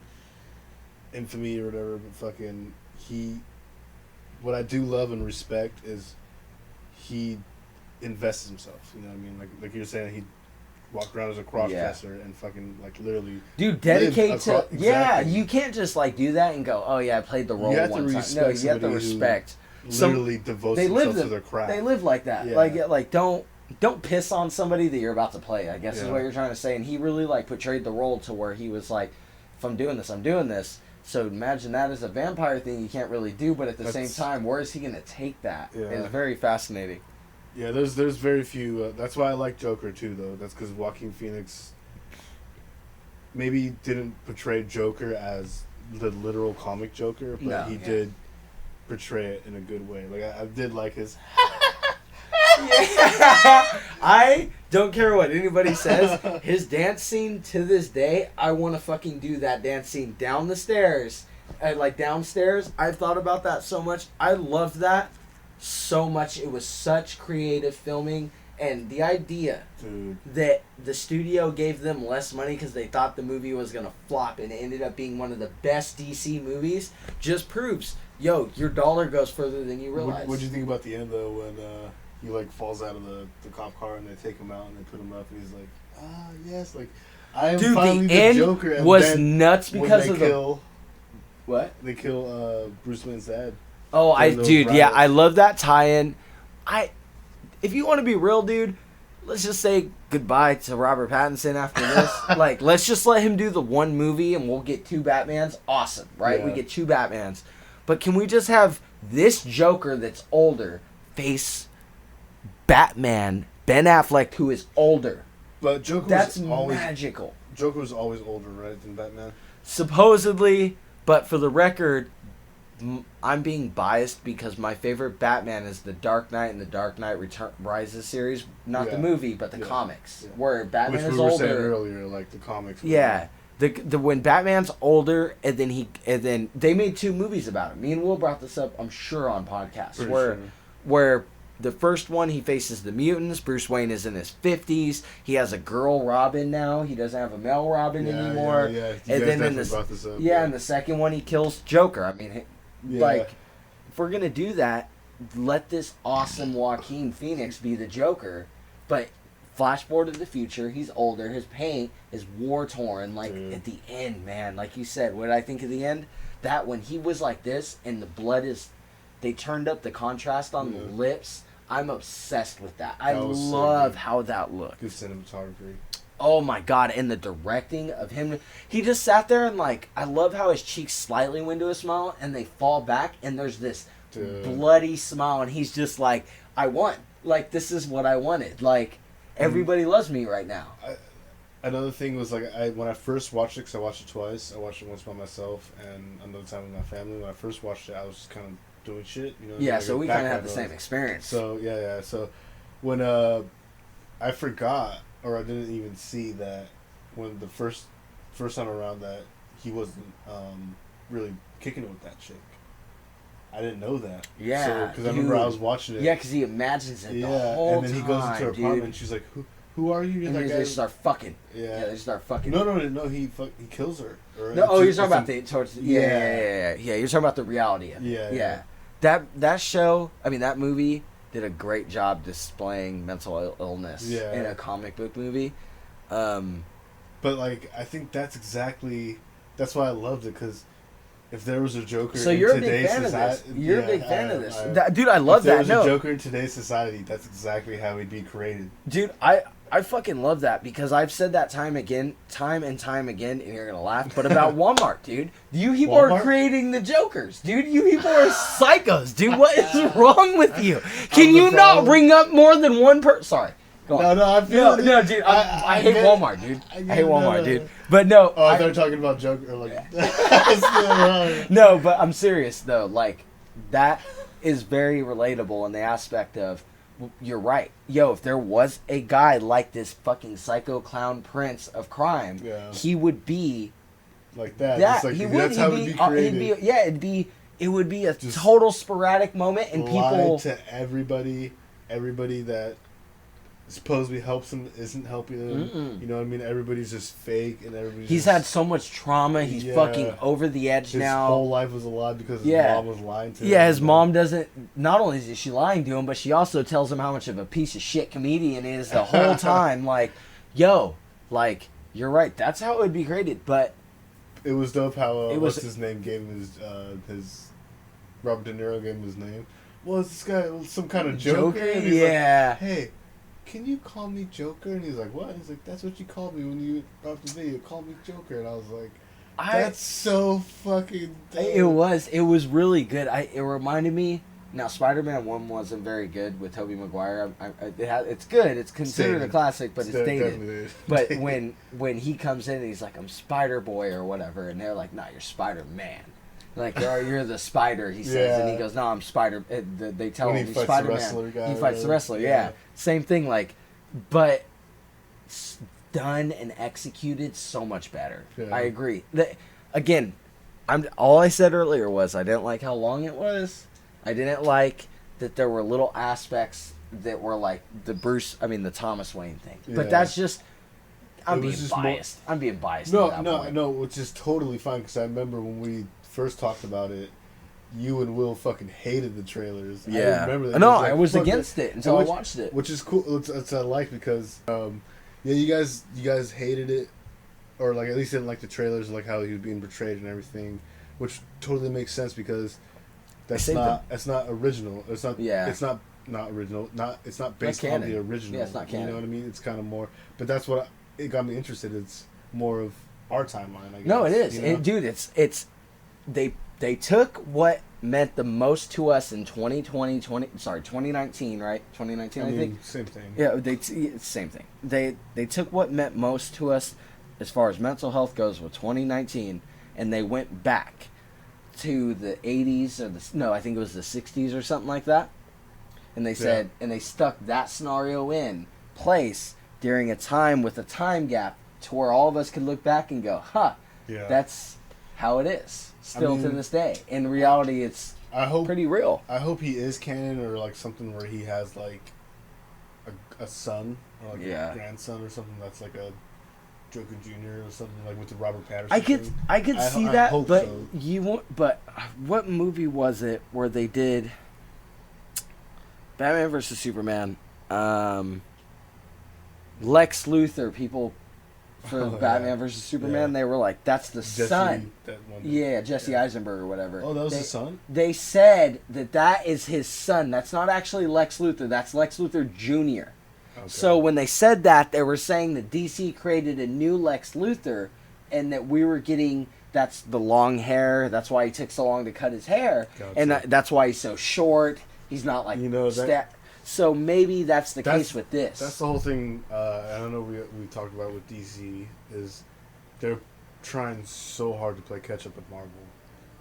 infamy or whatever. But fucking what I do love and respect is he invests himself. You know what I mean? Like you're saying, he walked around as a cross-dresser and fucking literally. Dude, dedicate to exactly. Yeah. You can't just do that and go, oh yeah, I played the role You have to one time. respect No, you have to somebody who respect. Literally devotes themselves to their craft. They live like that. Yeah. Like don't piss on somebody that you're about to play, I guess is what you're trying to say. And he really portrayed the role to where he was like, if I'm doing this, I'm doing this. So imagine that as a vampire thing you can't really do, but at the same time, where is he going to take that? Yeah. It's very fascinating. Yeah, there's very few. That's why I like Joker too, though. That's because Joaquin Phoenix maybe didn't portray Joker as the literal comic Joker, but he did portray it in a good way. Like I did like his. I don't care what anybody says. His dance scene to this day, I want to fucking do that dance scene down the stairs. Downstairs, I've thought about that so much. I loved that so much. It was such creative filming. And the idea that the studio gave them less money because they thought the movie was going to flop and it ended up being one of the best DC movies just proves, your dollar goes further than you realize. What'd you think about the end, though, when he falls out of the cop car and they take him out and they put him up and he's like, yes, I am finally the end Joker. And was nuts because of What? They kill Bruce Wayne's dad. Oh, I love that tie-in. If you want to be real, dude, let's just say goodbye to Robert Pattinson after this. Let's just let him do the one movie and we'll get 2 Batmans. Awesome, right? Yeah. We get 2 Batmans. But can we just have this Joker that's older face Batman, Ben Affleck, who is older? But Joker that's magical. Joker was always older, right, than Batman? Supposedly, but for the record, I'm being biased because my favorite Batman is the Dark Knight and the Dark Knight Rises series, not the movie, but the comics, where Batman is older. Which we were saying earlier, the comics. Yeah, the when Batman's older, and then they made 2 movies about him. Me and Will brought this up, I'm sure, on podcasts where the first one he faces the mutants. Bruce Wayne is in his 50s. He has a girl Robin now. He doesn't have a male Robin anymore. Yeah. And then in the second one he kills Joker. I mean. If we're going to do that, let this awesome Joaquin Phoenix be the Joker. But flash forward to the future, he's older, his paint is war-torn. At the end, man, like you said, what did I think of the end? That when he was like this and the blood is... They turned up the contrast on the lips. I'm obsessed with that. I love how that looked. Good cinematography. Oh my god, and the directing of him. He just sat there and I love how his cheeks slightly went to a smile and they fall back and there's this bloody smile and he's just I won. This is what I wanted. Everybody loves me right now. Another thing was like when I first watched it, because I watched it twice. I watched it once by myself and another time with my family. When I first watched it, I was just kind of doing shit. You know. Yeah, like so we kind of had the same experience. So yeah. So when I forgot, or I didn't even see that when the first time around that he wasn't really kicking it with that chick. I didn't know that. Yeah, because I remember I was watching it. Yeah, because he imagines it the whole time. And then he goes into her apartment, and she's like, "Who are you?" And they start fucking. Yeah, they start fucking. No. He kills her. No, you're talking about Yeah. You're talking about the reality of it. Yeah. That show. I mean, that movie did a great job displaying mental illness in a comic book movie. But like, I think that's why I loved it, because if there was a Joker so you're in today's a big fan society, of this. You're a big fan of this. Dude, I love that. If there was a Joker in today's society, that's exactly how he'd be created. Dude, I fucking love that, because I've said that time and time again, and you're gonna laugh, but about Walmart, dude. You people are creating the Jokers, dude. You people are psychos, dude. What is wrong with you? Can you not bring up more than one person? Sorry. Go on. No, I feel no, dude. I hate Walmart, dude. I hate Walmart, dude. But no. Oh, they're talking about Joker. Like, no, but I'm serious though. Like, that is very relatable in the aspect of, you're right. Yo, if there was a guy like this fucking psycho clown prince of crime, he would be like that. That's how he'd be created. It would be a total sporadic moment, and people to everybody that supposedly helps him isn't helping him. Mm-mm. You know what I mean? Everybody's just fake, and he's had so much trauma. He's fucking over the edge now. His whole life was a lie because his mom was lying to him. Yeah, his mom doesn't. Not only is she lying to him, but she also tells him how much of a piece of shit comedian is the whole time. Like, yo, like, you're right. That's how it would be created. But it was dope how what's his name gave him his Robert De Niro gave him his name. Well, is this guy some kind of Joker? And he's like, hey, can you call me Joker? And he's like, what? He's like, that's what you called me when you brought the video. Call me Joker. And I was like, that's so fucking dope. It was really good. It reminded me. Now, Spider-Man 1 wasn't very good with Tobey Maguire. It's good. It's considered a classic, but it's dated. But when he comes in and he's like, I'm Spider-Boy or whatever, and they're like, nah, you're Spider-Man. Like, you're the Spider, he says. And he goes, no, I'm Spider. They tell him he's Spider-Man. He fights the wrestler, yeah. Same thing, like, but done and executed so much better. Yeah. I agree. Again, all I said earlier was I didn't like how long it was. I didn't like that there were little aspects that were like the Thomas Wayne thing. Yeah. But that's just, I'm being biased. I'm being biased. No, which is totally fine, because I remember when we first talked about it, you and Will fucking hated the trailers. Yeah. I remember that. No, I was against it until I watched it. Which is cool. It's I like, because you guys hated it, or like at least didn't like the trailers, like how he was being portrayed and everything, which totally makes sense, because that's not original. It's not. Yeah. It's not original. It's not based on the original. Yeah, it's not canon. You know what I mean? It's kind of more. But that's what it got me interested. It's more of our timeline, I guess. No, it is, you know? Dude. It's they took what meant the most to us in 2019, right? 2019, I think. Same thing. Yeah, same thing. They took what meant most to us as far as mental health goes with 2019, and they went back to the 80s I think it was the 60s or something like that. And they said, and they stuck that scenario in place during a time with a time gap to where all of us could look back and go, that's how it is still to this day. In reality, it's pretty real. I hope he is canon, or like something where he has like a son or like a grandson or something that's like a Joker Jr. or something, like with the Robert Pattinson. I could see that, but so. You won't. But what movie was it where they did Batman versus Superman? Lex Luthor, people for Batman versus Superman, they were like, that's the son. Jesse Eisenberg or whatever. Oh, that was his son? They said that is his son. That's not actually Lex Luthor. That's Lex Luthor Jr. Okay. So when they said that, they were saying that DC created a new Lex Luthor, and that we were getting, that's the long hair. That's why he took so long to cut his hair. Gotcha. And that's why he's so short. He's not like... So maybe that's the case with this. That's the whole thing. I don't know. We talked about with DC is they're trying so hard to play catch up with Marvel.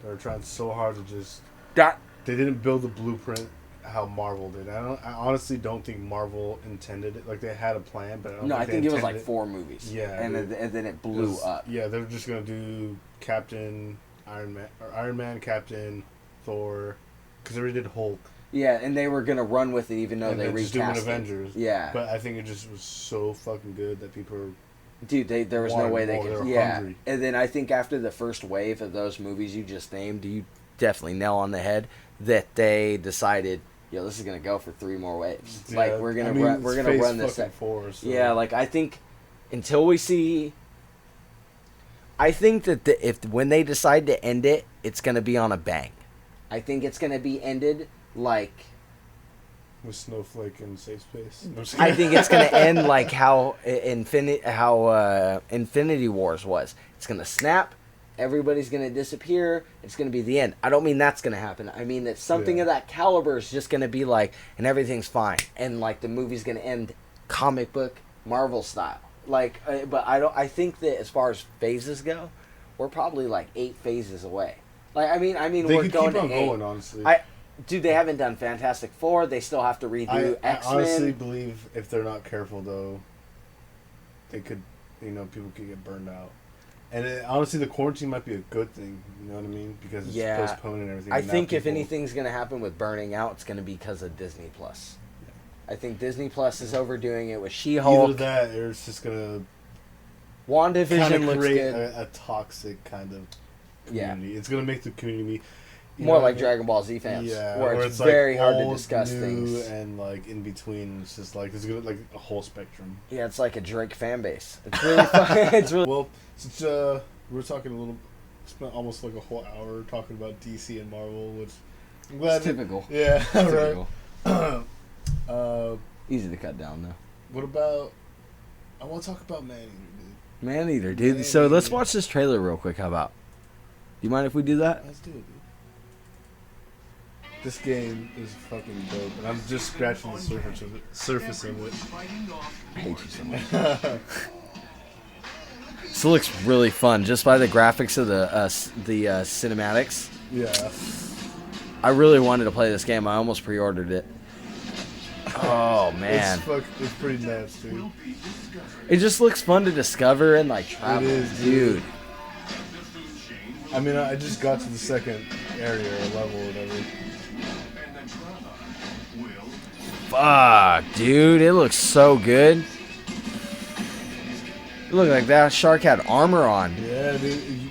They're trying so hard to just they didn't build the blueprint how Marvel did. I honestly don't think Marvel intended it. Like they had a plan, but I think it was like 4 movies. Yeah, and then it blew up. Yeah, they're just gonna do Captain Iron Man, Captain Thor, because they already did Hulk. Yeah, and they were gonna run with it even though they recast just doing Avengers. Yeah, but I think it just was so fucking good that people were. Dude, there was no way they could. Yeah, hungry. And then I think after the first wave of those movies you just named, you definitely nail on the head that they decided, yo, this is gonna go for 3 more waves. Yeah, like we're gonna run this. 4, so. Yeah, like I think until we see. I think that when they decide to end it, it's gonna be on a bang. I think it's gonna be ended like. With Snowflake and Safe Space. I think it's gonna end like how Infinity Wars was. It's gonna snap. Everybody's gonna disappear. It's gonna be the end. I don't mean that's gonna happen. I mean that something of that caliber is just gonna be like, and everything's fine, and like the movie's gonna end comic book Marvel style. Like, but I think that as far as phases go, we're probably like 8 phases away. Like, I mean, they we're could going keep on to 8. going, honestly. Dude, they haven't done Fantastic Four. They still have to redo X-Men. I honestly believe if they're not careful, though, they could, people could get burned out. And honestly, the quarantine might be a good thing. You know what I mean? Because it's postponing everything. I think if anything's going to happen with burning out, it's going to be because of Disney Plus. Yeah. I think Disney Plus is overdoing it with She-Hulk. Either that, or it's just going to WandaVision looks good. A toxic kind of community. It's going to make the community more like Dragon Ball Z fans, where it's very hard to discuss things. And like in between, it's just like there's gonna like a whole spectrum. Yeah, it's like a Drake fan base. It's really fun. It's really well. Since we're talking spent almost like a whole hour talking about DC and Marvel, which I'm glad. It's typical. Yeah, typical. Right. Easy to cut down though. What about? I want to talk about Man-Eater, dude. Man-Eater, dude. So let's watch this trailer real quick. How about? Do you mind if we do that? Let's do it, dude. This game is fucking dope, and I'm just scratching the surface of it. I hate you so much. This looks really fun, just by the graphics of the cinematics. Yeah. I really wanted to play this game. I almost pre-ordered it. Oh man, it's pretty nuts, dude. It just looks fun to discover and like travel, it is, dude. I mean, I just got to the second area or level or whatever. Fuck, dude, it looks so good. It looked like that shark had armor on. Yeah, dude.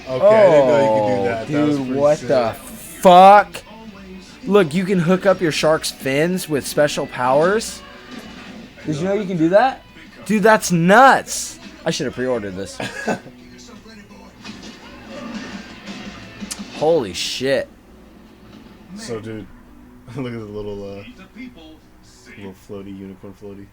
Okay, I didn't know you could do that. Dude, what the fuck? Look, you can hook up your shark's fins with special powers. Did you know you can do that? Dude, that's nuts. I should have pre-ordered this. Holy shit. So, dude, look at the little floaty, unicorn floaty.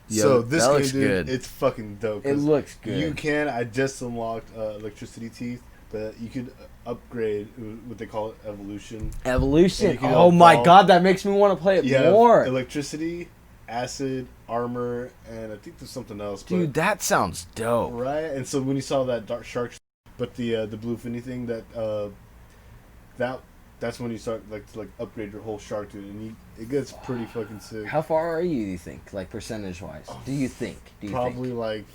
Yo, so, this game, looks dude, good. It's fucking dope. It looks good. I just unlocked electricity teeth, but you could upgrade what they call it, evolution. Evolution? Oh my god, that makes me want to play it more. Electricity, acid, armor, and I think there's something else. Dude, that sounds dope. Right? And so when you saw that dark shark, but the blue finny thing, that's when you start to upgrade your whole shark, dude, and it gets pretty fucking sick. How far are you think, like percentage wise? Do you think? Probably like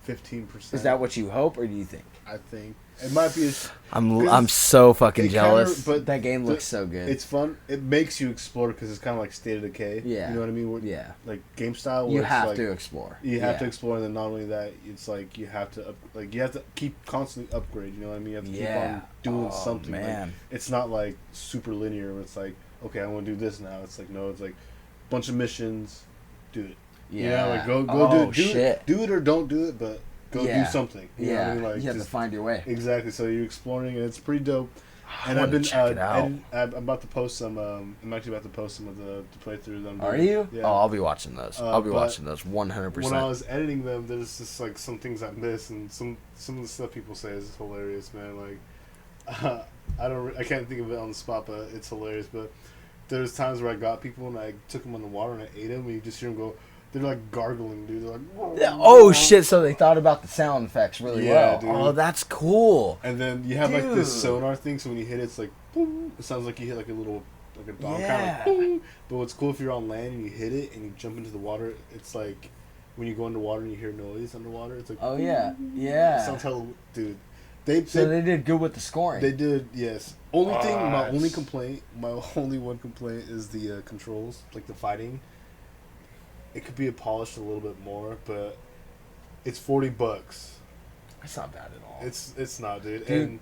15%. Is that what you hope, or do you think? I think it might be. I'm so fucking jealous. But that game looks so good. It's fun. It makes you explore because it's kind of like State of Decay. Yeah. You know what I mean? Yeah. Like game style. You have to explore. You have to explore, and then not only that, it's like you have to keep constantly upgrade. You know what I mean? You have to keep on doing something. Man. Like, it's not like super linear. Where it's like, okay, I want to do this now. It's like no. It's like a bunch of missions. Do it. Yeah. Like go do it. Do it or don't do it, but. Go do something. You know what I mean? Like, you have to find your way. Exactly. So you're exploring, and it's pretty dope. And I've been check it out. I'm about to post some. I'm actually about to post some of the playthroughs. Are you? Yeah. Oh, I'll be watching those. I'll be watching those 100%. When I was editing them, there's just like some things I missed, and some of the stuff people say is hilarious, man. Like, I can't think of it on the spot, but it's hilarious. But there's times where I got people and I took them on the water and I ate them, and you just hear them go. They're like gargling, dude. They're like, oh shit! So they thought about the sound effects really well. Dude. Oh, that's cool. And then you have like this sonar thing, so when you hit it, it's like boom. It sounds like you hit like a little, like a dog kind of boom. But what's cool if you're on land and you hit it and you jump into the water, it's like when you go underwater and you hear noise underwater. It's like oh yeah, yeah. It sounds hella, dude. They did good with the scoring. They did, yes. My only one complaint is the controls, like the fighting. It could be polished a little bit more, but it's $40. That's not bad at all. It's not, dude. And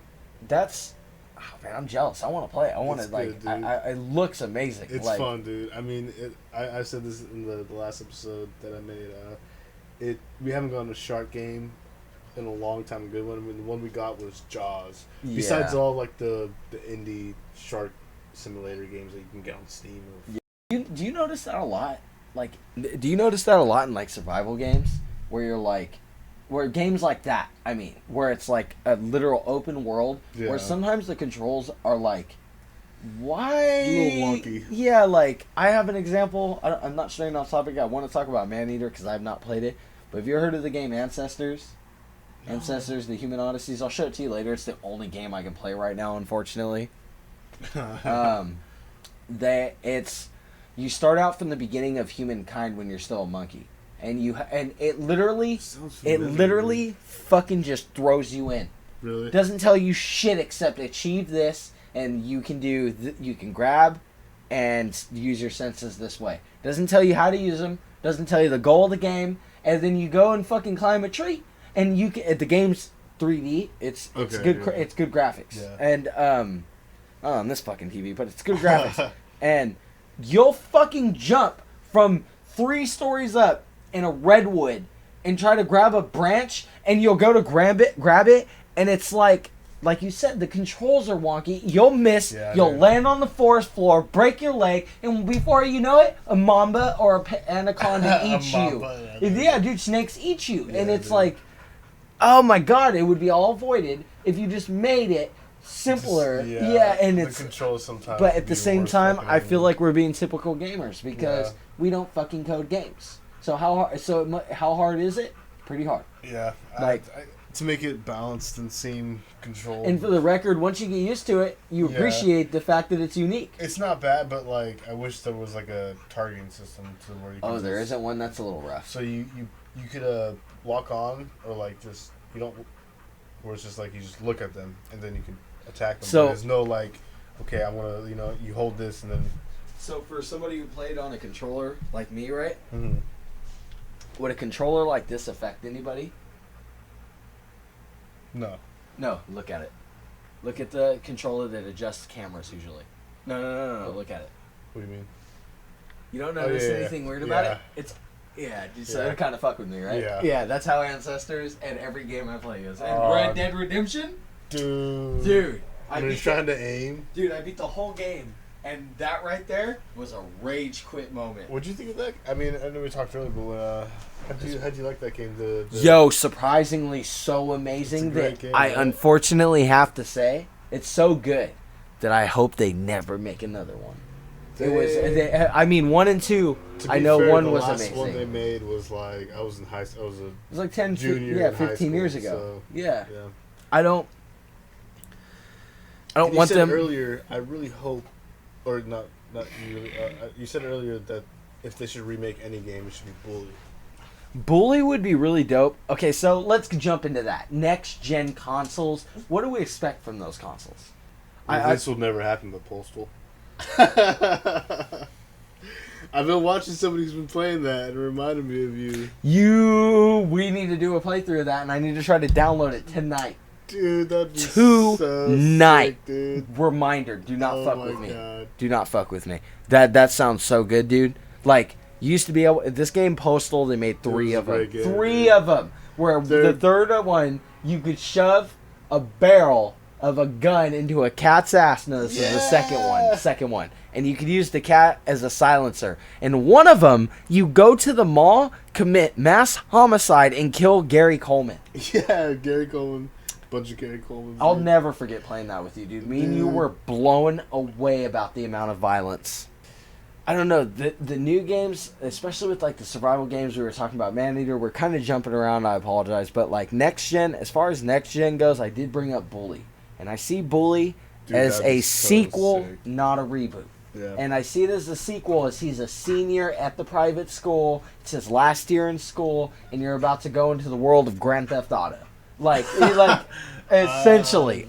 that's, oh man, I'm jealous. I want to play it. I want to like. It looks amazing. It's like, fun, dude. I mean, I said this in the last episode that I made. We haven't gone to a shark game in a long time. A good one. I mean, the one we got was Jaws. Yeah. Besides all like the indie shark simulator games that you can get on Steam. Do you notice that a lot? Like, do you notice that a lot in like survival games where you're like, where games like that? I mean, where it's like a literal open world where sometimes the controls are like, why? A little wonky. Yeah, like I have an example. I'm not straying off topic. I want to talk about Maneater because I've not played it. But have you ever heard of the game Ancestors? No. Ancestors: The Human Odysseys. I'll show it to you later. It's the only game I can play right now, unfortunately. You start out from the beginning of humankind when you're still a monkey, and it literally fucking just throws you in. Really? Doesn't tell you shit except achieve this, and you can you can grab and use your senses this way. Doesn't tell you how to use them. Doesn't tell you the goal of the game, and then you go and fucking climb a tree, and the game's 3D. It's good. Yeah. It's good graphics, and on this fucking TV, but it's good graphics, and you'll fucking jump from 3 stories up in a redwood and try to grab a branch, and you'll go to grab it, and it's like you said, the controls are wonky. You'll miss. Yeah, you'll land on the forest floor, break your leg, and before you know it, a mamba or an anaconda eats you. Yeah, dude, snakes eat you, and it's like, oh my god, it would be all avoided if you just made it simpler. And it's the controls sometimes. But at the same time, I feel like we're being typical gamers because we don't fucking code games. So how hard is it? Pretty hard. Yeah, to make it balanced and seem controlled. And for the record, once you get used to it, you appreciate the fact that it's unique. It's not bad, but like I wish there was like a targeting system to where you. Oh, there isn't one. That's a little rough. So you could lock on or like just you don't. Where it's just like you just look at them and then you can attack them. So there's no like, okay, I'm gonna you hold this and then. So for somebody who played on a controller like me, right? Mm-hmm. Would a controller like this affect anybody? No. No, look at it. Look at the controller that adjusts cameras usually. No. Look at it. What do you mean? You don't notice anything weird about it? It's so it kind of fuck with me, right? Yeah, that's how Ancestors and every game I play is. And Red Dead Redemption? Dude. When he's trying to aim? Dude, I beat the whole game. And that right there was a rage quit moment. What'd you think of that? I mean, I know we talked earlier, but how'd you like that game? Yo, surprisingly so amazing. It's a great game, I unfortunately have to say, it's so good that I hope they never make another one. It was. I mean, 1 and 2. I know fair, 1 was amazing. The last one they made was like I was in high school. It was like 10, junior 15 years ago. So, yeah. I don't want them. Earlier, I really hope, or not you. You said earlier that if they should remake any game, it should be Bully. Bully would be really dope. Okay, so let's jump into that. Next gen consoles. What do we expect from those consoles? This will never happen, but Postal. I've been watching somebody who's been playing that and it reminded me of you. We need to do a playthrough of that, and I need to try to download it tonight. Dude, that'd be so sick, dude. Reminder, do not fuck with me. God. Do not fuck with me. That sounds so good, dude. Like, you used to be able... This game, Postal, they made 3 of them. 3 of them. Where the third one, you could shove a barrel of a gun into a cat's ass. No, this is the second one. And you could use the cat as a silencer. And one of them, you go to the mall, commit mass homicide, and kill Gary Coleman. Yeah, Gary Coleman. Bunch of Gary Coleman. I'll never forget playing that with you, dude. Me and you were blown away about the amount of violence. I don't know, the new games, especially with like the survival games we were talking about, Maneater, we're kind of jumping around, I apologize, but like next gen, as far as next gen goes, I did bring up Bully, and I see Bully as a sequel, not a reboot. Yeah. And I see it as a sequel as he's a senior at the private school, it's his last year in school, and you're about to go into the world of Grand Theft Auto. Like essentially,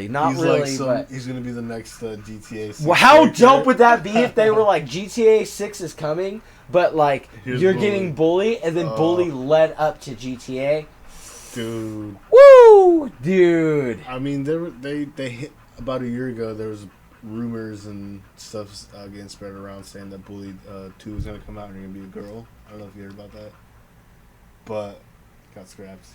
not he's really, like but he's gonna be the next GTA 6 well, how character. dope would that be if they were like GTA 6 is coming, but like Here's you're Bully. getting Bully, and then Bully led up to GTA. Dude. Woo, dude. I mean, they hit about a year ago. There was rumors and stuff getting spread around saying that Bully 2 was gonna come out and you're gonna be a girl. I don't know if you heard about that, but it got scrapped.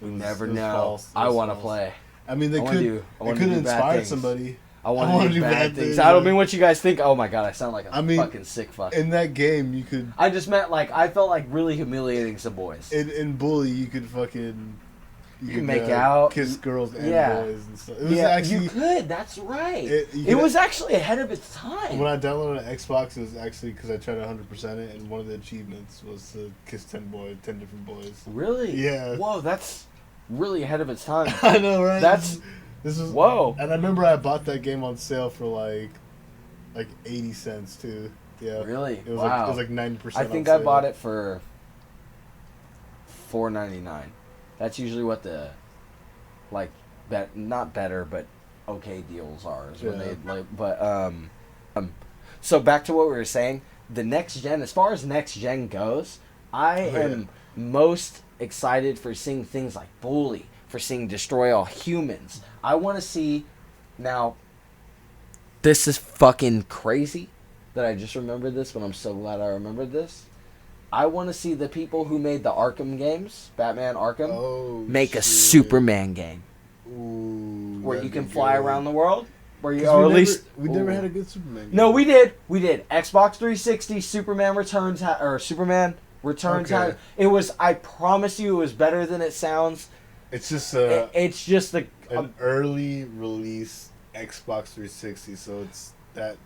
We never know. I want to play. I mean, they could have inspired somebody. I want to do bad things. I don't mean what you guys think. Oh my god, I sound like a fucking sick fuck. In that game, you could. I just meant like I felt like really humiliating some boys. In Bully, you could fucking. You could make out, kiss girls and boys and stuff. It was actually, you could. That's right. It was actually ahead of its time. When I downloaded an Xbox, it was actually because I tried to 100% it, and one of the achievements was to kiss 10 different boys. Really? Yeah. Whoa, that's really ahead of its time. I know, right? This is whoa. And I remember I bought that game on sale for like 80 cents too. Yeah. Really? It was wow. It was like 90%. I think I bought it for $4.99. That's usually what the not better but okay deals are. Is when they so back to what we were saying. The next gen, as far as next gen goes, I am most excited for seeing things like Bully, for seeing Destroy All Humans. I want to see now. This is fucking crazy that I just remembered this, but I'm so glad I remembered this. I want to see the people who made the Arkham games, Batman Arkham, make a Superman game. Ooh, where you can fly around the world. Where you, or at least we never had a good Superman game. No, we did. Xbox 360, Superman Returns, or Superman Returns. Okay. It was. I promise you, it was better than it sounds. It's just it's just an early release Xbox 360, so it's that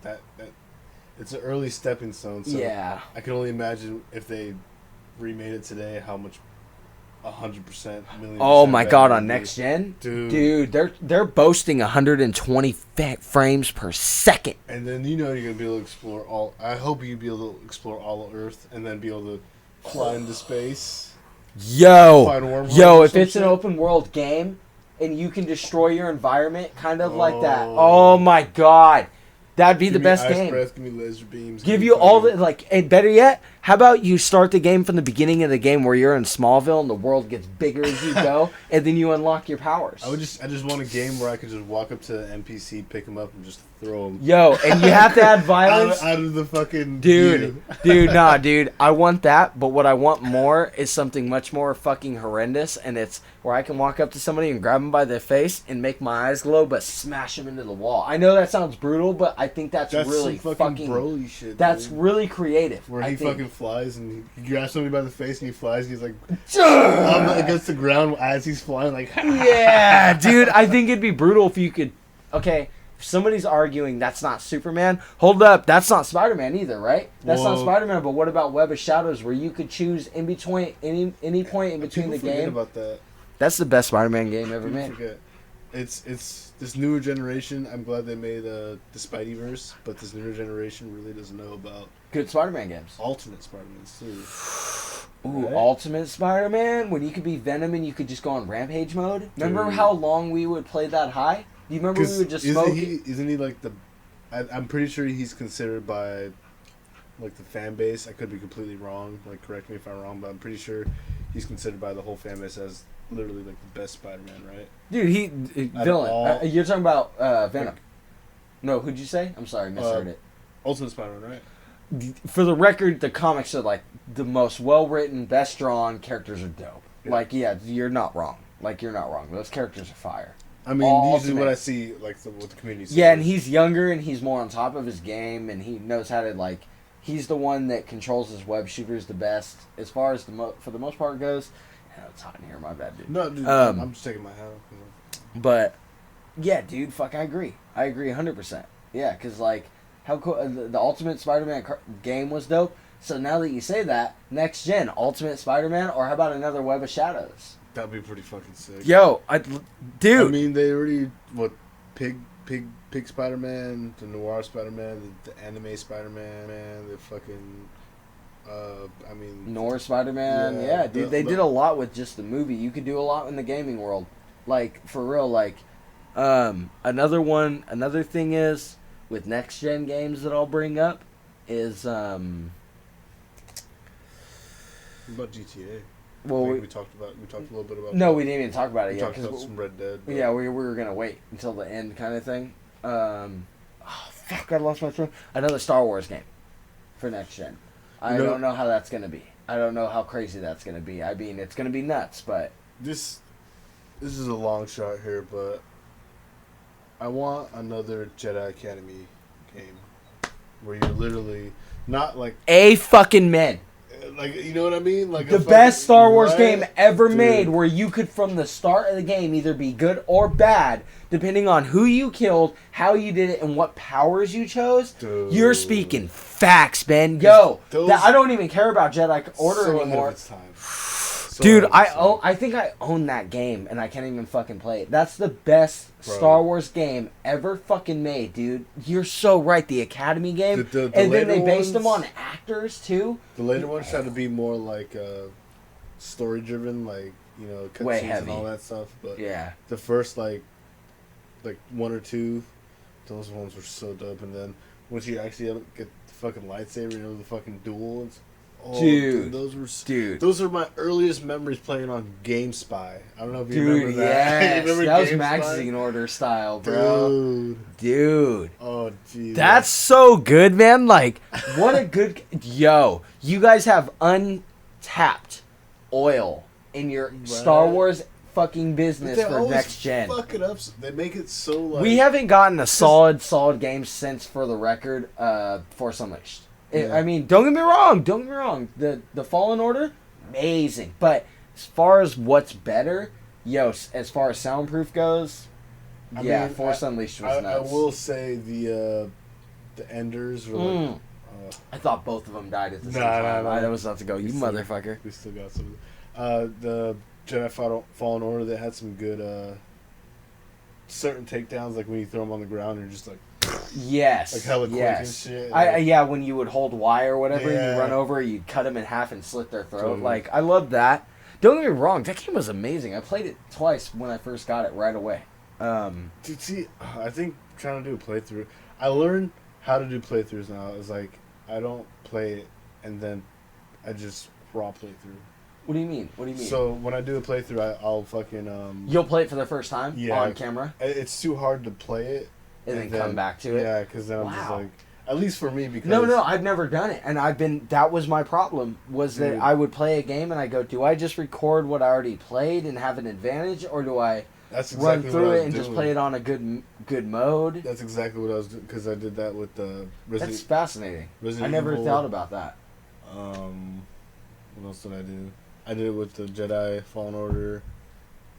it's an early stepping stone. So yeah, I can only imagine if they remade it today, how much 100% million. Oh my god, on next gen, dude, they're boasting 120 frames per second. And then you're gonna be able to explore all. I hope you'd be able to explore all of Earth and then be able to fly into space. Yo, if it's an open world game and you can destroy your environment, kind of like that. Oh my god. That'd be the best game. Breath, give me laser beams. Give you all the and better yet, how about you start the game from the beginning of the game where you're in Smallville and the world gets bigger as you go, and then you unlock your powers. I just want a game where I could just walk up to an NPC, pick him up, and just throw him. Yo, and you have to add violence out of the fucking dude. I want that, but what I want more is something much more fucking horrendous, and it's where I can walk up to somebody and grab them by their face and make my eyes glow, but smash them into the wall. I know that sounds brutal, but I think that's really some fucking Broly shit. That's really creative. Where he fucking flies and he grabs somebody by the face and he flies and he's like against the ground as he's flying like yeah, dude. I think it'd be brutal if you could. Okay, if somebody's arguing that's not Superman, hold up, that's not Spider-Man either, right? That's not Spider-Man. But what about Web of Shadows, where you could choose in between any point in between the game? About that. That's the best Spider-Man game ever made. It's this newer generation. I'm glad they made the Spideyverse, but this newer generation really doesn't know about good Spider-Man games. Alternate Spider-Mans too. Ooh, right? Ultimate Spider-Man, when you could be Venom and you could just go on Rampage mode. Remember how long we would play that high? Do you remember we would just smoke? Isn't he like the? I'm pretty sure he's considered by like the fan base. I could be completely wrong. Like, correct me if I'm wrong, but I'm pretty sure he's considered by the whole fan base as literally like the best Spider-Man, right? Dude, villain. You're talking about Venom. No, who'd you say? I'm sorry, misheard it. Ultimate Spider-Man, right? For the record, the comics are like the most well-written, best drawn characters are dope. Yeah. Like, yeah, you're not wrong. Those characters are fire. I mean, usually what I see, like, what the community says. Yeah, and he's younger, and he's more on top of his game, and he knows how to, like, he's the one that controls his web shooters the best. As far as for the most part goes, it's hot in here, my bad, dude. No, dude, I'm just taking my hat off. But, yeah, dude, fuck, I agree 100%. Yeah, because, like, How cool the Ultimate Spider-Man game was dope. So now that you say that, next gen Ultimate Spider-Man, or how about another Web of Shadows? That'd be pretty fucking sick. Yo, dude. I mean, they already Pig Spider-Man, the Noir Spider-Man, the anime Spider-Man, man, the fucking. Noir Spider-Man, yeah, dude. They did a lot with just the movie. You could do a lot in the gaming world, like for real. Like, another thing is with next gen games that I'll bring up is What about GTA? Well, we talked a little bit about. No, we didn't even talk about it we yet. Talked about some Red Dead. But... Yeah, we were gonna wait until the end, kind of thing. Oh fuck! I lost my train. Another Star Wars game for next gen. I don't know how that's gonna be. I don't know how crazy that's gonna be. I mean, it's gonna be nuts, but this is a long shot here, but I want another Jedi Academy game where you're literally not like a fucking man. Like, you know what I mean? Like the best Star Wars game ever made, where you could from the start of the game either be good or bad, depending on who you killed, how you did it, and what powers you chose. Dude. You're speaking facts, Ben. Yo, I don't even care about Jedi Order anymore. Dude, I think I own that game, and I can't even fucking play it. That's the best Star Wars game ever fucking made, dude. You're so right. The Academy game, and then they based them on actors too. The later ones tried to be more like story-driven, like way cutscenes heavy and all that stuff. But yeah, the first like one or two, those ones were so dope. And then once you actually get the fucking lightsaber, the fucking duel and. Oh, dude, those are my earliest memories playing on GameSpy. I don't know if you remember that. Yes, remember that was GameSpy? magazine order style, bro. Dude. Oh, geez. That's so good, man. Like, what a good... Yo, you guys have untapped oil in your Star Wars fucking business for next gen. Fuck it up. They make it so like... We haven't gotten a solid game since, for the record, Force Unleashed. I mean, don't get me wrong. The Fallen Order, amazing. But as far as what's better, as far as soundproof goes, Force Unleashed was nuts. I will say the Enders were like... I thought both of them died at the same time. No. I was about to go, you motherfucker. We still got some. The Jedi Fallen Order, they had some good certain takedowns, like when you throw them on the ground, you're just like... Yes. Like hella quick and shit. When you would hold Y or whatever, and you run over, you'd cut them in half and slit their throat. Totally. Like, I love that. Don't get me wrong, that game was amazing. I played it twice when I first got it right away. Dude, see, I think trying to do a playthrough, I learned how to do playthroughs now. It's like, I don't play it, and then I just raw playthrough. What do you mean? So, when I do a playthrough, I'll fucking... You'll play it for the first time? Yeah. On camera? It's too hard to play it. And then come back to it? Yeah, because then I'm just like... At least for me, because... No, I've never done it. And that was my problem, was that I would play a game and I go, do I just record what I already played and have an advantage? Or do I run through it and just play it on a good mode? That's exactly what I was doing, because I did that with the Resident... That's fascinating. I never thought about that. What else did I do? I did it with the Jedi Fallen Order.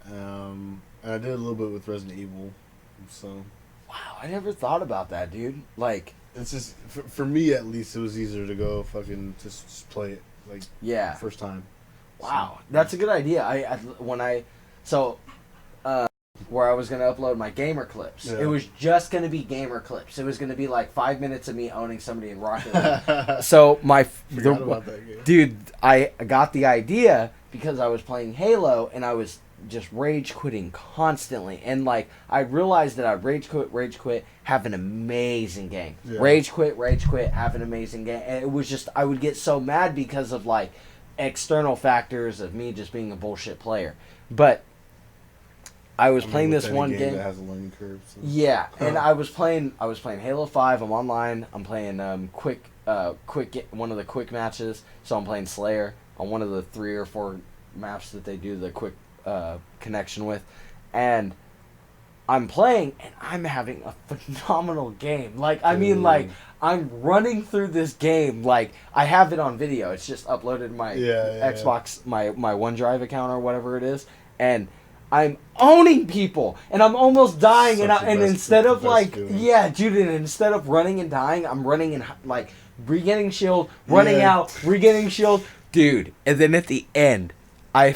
And I did a little bit with Resident Evil. So... Wow, I never thought about that, dude. Like... It's just, for me at least, it was easier to go fucking just play it, like, first time. Wow, that's a good idea. Where I was going to upload my gamer clips, it was just going to be gamer clips. It was going to be like 5 minutes of me owning somebody in Rocket League. So Forgot about that game. Dude, I got the idea because I was playing Halo and I was just rage quitting constantly, and like I realized that I rage quit, have an amazing game. Rage quit, have an amazing game, and it was just I would get so mad because of like external factors of me just being a bullshit player. But I was playing this one game that has a learning curve. So. Yeah, and I was playing Halo 5. I'm online. I'm playing one of the quick matches. So I'm playing Slayer on one of the 3 or 4 maps that they do the quick connection with, and I'm playing and I'm having a phenomenal game. Like, I mean, like, I'm running through this game, like, I have it on video. It's just uploaded to my Xbox, my OneDrive account or whatever it is, and I'm owning people, and I'm almost dying, Such and the best- instead the of best like, feeling. yeah, dude, and instead of running and dying, I'm running and like regaining shield, running Yeah. out, regaining shield, dude. And then at the end, I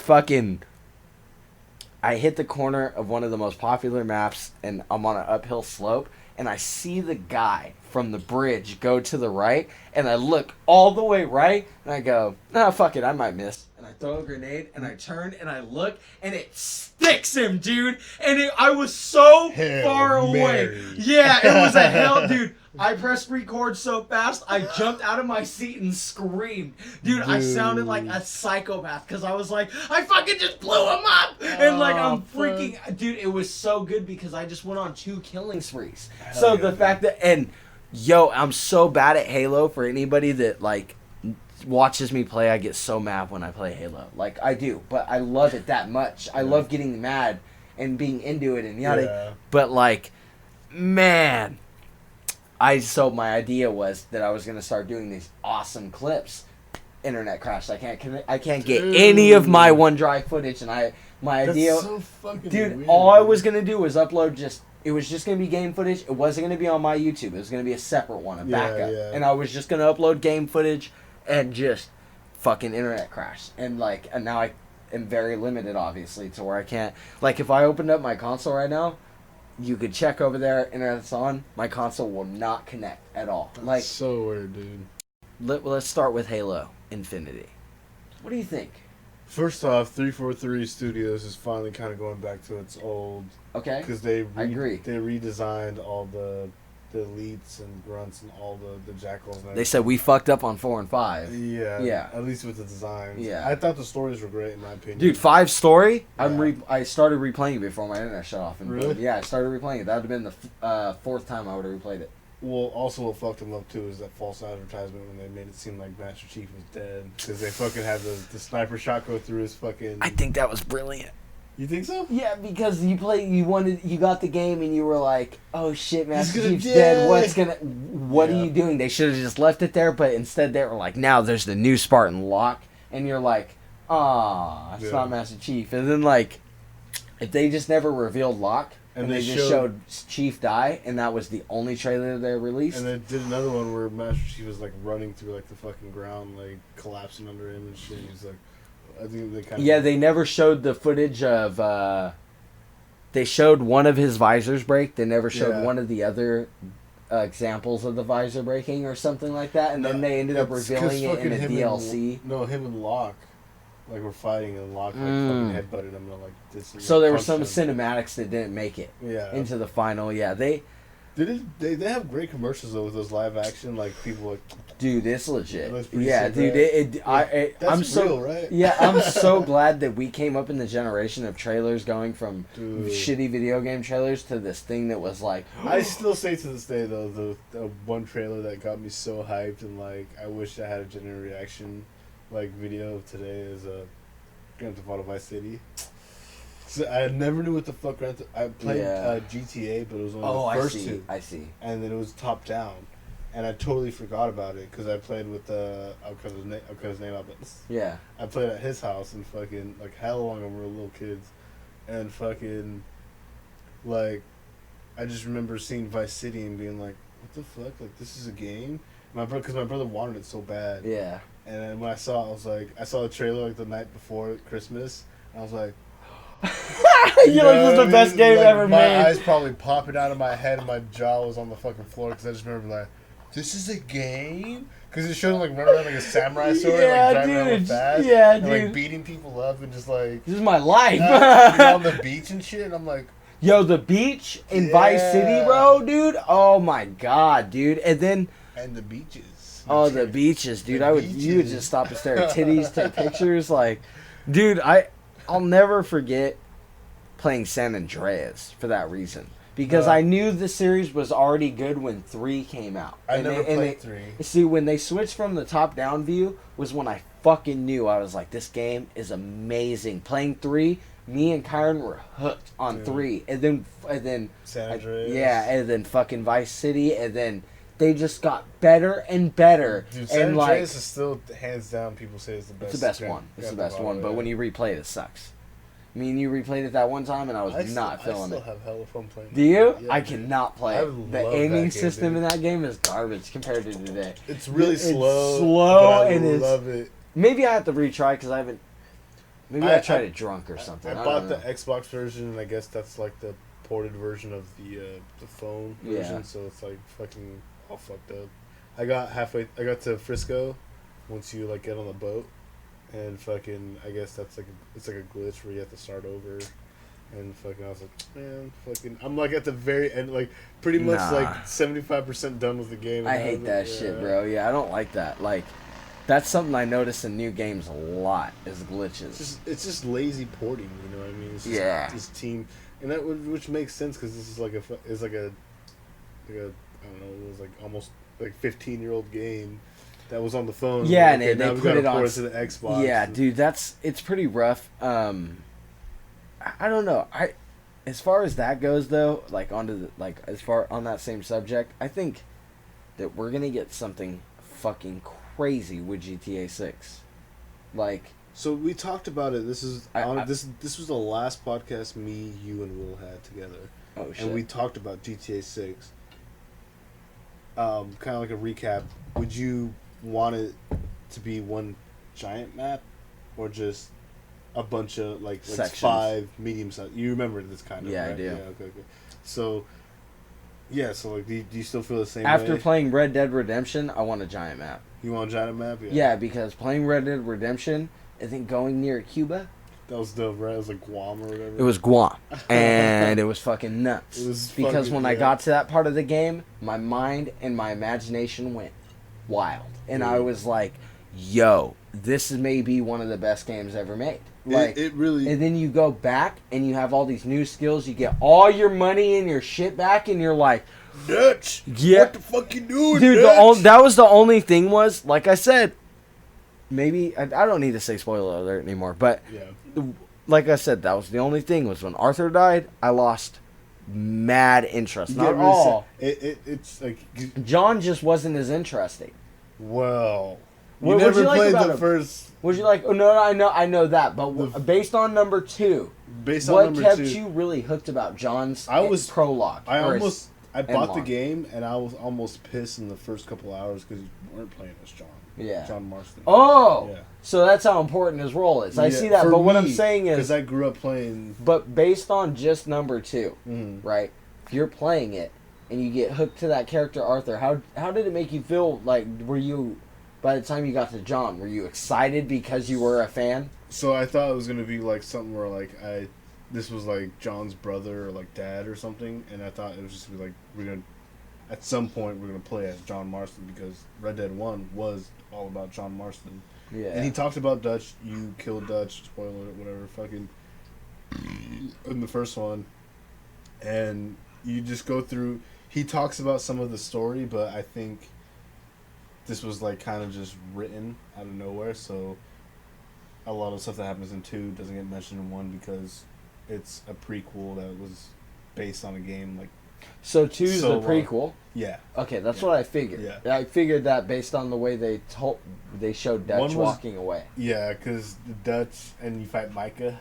hit the corner of one of the most popular maps, and I'm on an uphill slope, and I see the guy from the bridge go to the right, and I look all the way right, and I go, nah, fuck it, I might miss. And I throw a grenade, and I turn, and I look, and it sticks him, dude. And I was so Hail far away. Mary. Yeah, it was a hell, dude. I pressed record so fast, I jumped out of my seat and screamed. Dude, I sounded like a psychopath because I was like, I fucking just blew him up. And like, I'm freaking, dude, it was so good because I just went on 2 killing sprees. So the fact that, and yo, I'm so bad at Halo. For anybody that like watches me play, I get so mad when I play Halo. Like, I do, but I love it that much. I love getting mad and being into it and yada. Yeah. But like, man, so my idea was that I was gonna start doing these awesome clips. Internet crashed. I can't get any of my OneDrive footage, and my idea, That's so fucking dude. weird, All I dude. was gonna do was upload it was just gonna be game footage. It wasn't gonna be on my YouTube. It was gonna be a separate one, a backup, yeah. and I was just gonna upload game footage, and just fucking internet crash, and now I am very limited, obviously, to where I can't. Like, if I opened up my console right now, you could check over there, internet's on. My console will not connect at all. Like, So weird, dude. let's start with Halo Infinity. What do you think? First off, 343 Studios is finally kind of going back to its old, Okay. because they I agree. They redesigned all the elites and grunts and all the jackals. And They said we fucked up on 4 and 5. Yeah, Yeah. At least with the designs. Yeah. I thought the stories were great in my opinion. Dude, 5 story. Yeah. I started replaying it before my internet shut off. And Really? Yeah, I started replaying it. That would have been the 4th time I would have replayed it. Well, also what fucked them up too is that false advertisement when they made it seem like Master Chief was dead because they fucking had the sniper shot go through his fucking. I think that was brilliant. You think so? Yeah, because you got the game and you were like, oh shit, Master gonna Chief's die. dead. What are Yeah. you doing? They should have just left it there, but instead they were like, now there's the new Spartan Locke, and you're like, ah, it's Yeah. not Master Chief. And then like, if they just never revealed Locke and they just showed Chief die, and that was the only trailer they released. And they did another one where Master Chief was like running through like the fucking ground, like collapsing under him and shit. He's like, I think they kind of. Yeah, they never showed the footage of. They showed one of his visors break. They never showed one of the other examples of the visor breaking or something like that. And then they ended up revealing it in a DLC. Him and Locke, like were fighting and Locke like fucking headbutted him and like this. So there were some punched him. cinematics that didn't make it into the final. Yeah, they They have great commercials though with those live action like people like. Dude, it's legit. It looks pretty Yeah, sick, dude. right? That's I'm so real, right? Yeah, I'm so glad that we came up in the generation of trailers going from Dude. shitty video game trailers to this thing that was like. I still say to this day though the one trailer that got me so hyped and like I wish I had a genuine reaction like video of today is Grand Theft Auto Vice City. So I never knew what the fuck Grand Theft. I played GTA, but it was only the first two. I see. And then it was top down, and I totally forgot about it because I played with I'll cut his name out, but Yeah. I played at his house and fucking like hella long when we were little kids, and fucking like I just remember seeing Vice City and being like, what the fuck? Like this is a game? Because my brother wanted it so bad. Yeah. And then when I saw the trailer like the night before Christmas, and I was like. You're like, this is the best game ever my made. My eyes probably popping out of my head and my jaw was on the fucking floor because I just remember like, this is a game? Because it showed him like running around like a samurai sword and like driving around real fast. Yeah, and, dude. like beating people up and just like. This is my life. On the beach and shit. And I'm like. Yo, the beach in Vice City, bro, dude. Oh my god, dude. And then. And the beaches. Oh, the beaches, dude. You would just stop and stare at titties, take pictures, like, dude. I'll never forget playing San Andreas for that reason because I knew the series was already good when 3 came out. I never played 3. See, when they switched from the top-down view was when I fucking knew. I was like, this game is amazing. Playing 3, me and Kyron were hooked on 3, and then San Andreas. and then fucking Vice City, and then. They just got better and better. Dude, San and Andreas like, is still hands down. People say it's the best. It's the best one. It's the best one. But when you replay it, it sucks. Me and you replayed it that one time, and I was I not feeling I still it. have hella fun playing. Do you? Yeah, I dude. cannot play I it. The love aiming that game, system dude. in that game is garbage compared to today. It's really It's slow. slow, but I and love it. Maybe I have to retry because I haven't. Maybe I tried it drunk or something. I I bought don't the know. Xbox version, and I guess that's like the ported version of the phone version. Yeah. So it's like fucking all fucked up. I got to Frisco once you like get on the boat, and fucking I guess that's like it's like a glitch where you have to start over. And fucking, I was like, man, fucking, I'm like at the very end, like pretty much like 75% done with the game. I hate that shit, bro. Yeah, I don't like that. Like, that's something I notice in new games a lot is glitches. It's just lazy porting, you know what I mean? It's just, Yeah. This team, and that which makes sense because this is like a I don't know, it was like almost like 15-year-old game that was on the phone. Yeah, like, and they put it on to the Xbox. Yeah, dude, it's pretty rough. I don't know. As far as that goes though, like as far on that same subject, I think that we're gonna get something fucking crazy with GTA 6. Like, so we talked about it. This is this was the last podcast me, you, and Will had together. oh shit. And we talked about GTA 6. Kind of like a recap. Would you want it to be one giant map, or just a bunch of like Sections. 5 medium size? You remember this kind of? Yeah, I right? do. Yeah, okay. So, yeah. So like, do you still feel the same? After way? playing Red Dead Redemption, I want a giant map. You want a giant map? Yeah, because playing Red Dead Redemption, I think going near Cuba, That was dope, right? It was like Guam or whatever. it was Guam, and it was fucking nuts. It was because fucking- when I yeah. got to that part of the game, my mind and my imagination went wild, and I Dude. was like, "Yo, this is maybe one of the best games ever made." Like, it really. and then you go back and you have all these new skills. You get all your money and your shit back, and you're like, Dutch. Yeah. What the fuck you doing, dude, Dutch? that was the only thing was, like I said, maybe I don't need to say spoiler alert anymore, but Yeah. like I said, that was the only thing was when Arthur died, I lost mad interest. Not all. It's like, John just wasn't as interesting. well, you What'd never you like played about the him? first. Was you like? Oh no, I know that, but based on number 2, Based on what number kept 2, you really hooked about John's I was- prologue? I or his- almost I bought the long. game and I was almost pissed in the first couple hours because you weren't playing as John. Yeah. John Marston. Oh, Yeah. so that's how important his role is. I Yeah, see that, for but what I'm me, saying is, because I grew up playing. but based on just number 2, Mhm. right? If you're playing it and you get hooked to that character Arthur, how did it make you feel? Like, were you, by the time you got to John, were you excited because you were a fan? So I thought it was gonna be like something where like this was like John's brother or like dad or something, and I thought it was just gonna be like we're gonna at some point we're gonna play as John Marston because Red Dead 1 was all about John Marston. Yeah. And he talked about Dutch. You killed Dutch. Spoiler it, whatever. Fucking in the first one, and you just go through. He talks about some of the story, but I think this was like kind of just written out of nowhere. So a lot of stuff that happens in 2 doesn't get mentioned in 1 because it's a prequel that was based on a game. Like, So 2's So the prequel. yeah, Okay, that's Yeah. what I figured. Yeah. I figured that based on the way they showed Dutch One was- walking away. yeah, because the Dutch and you fight Micah.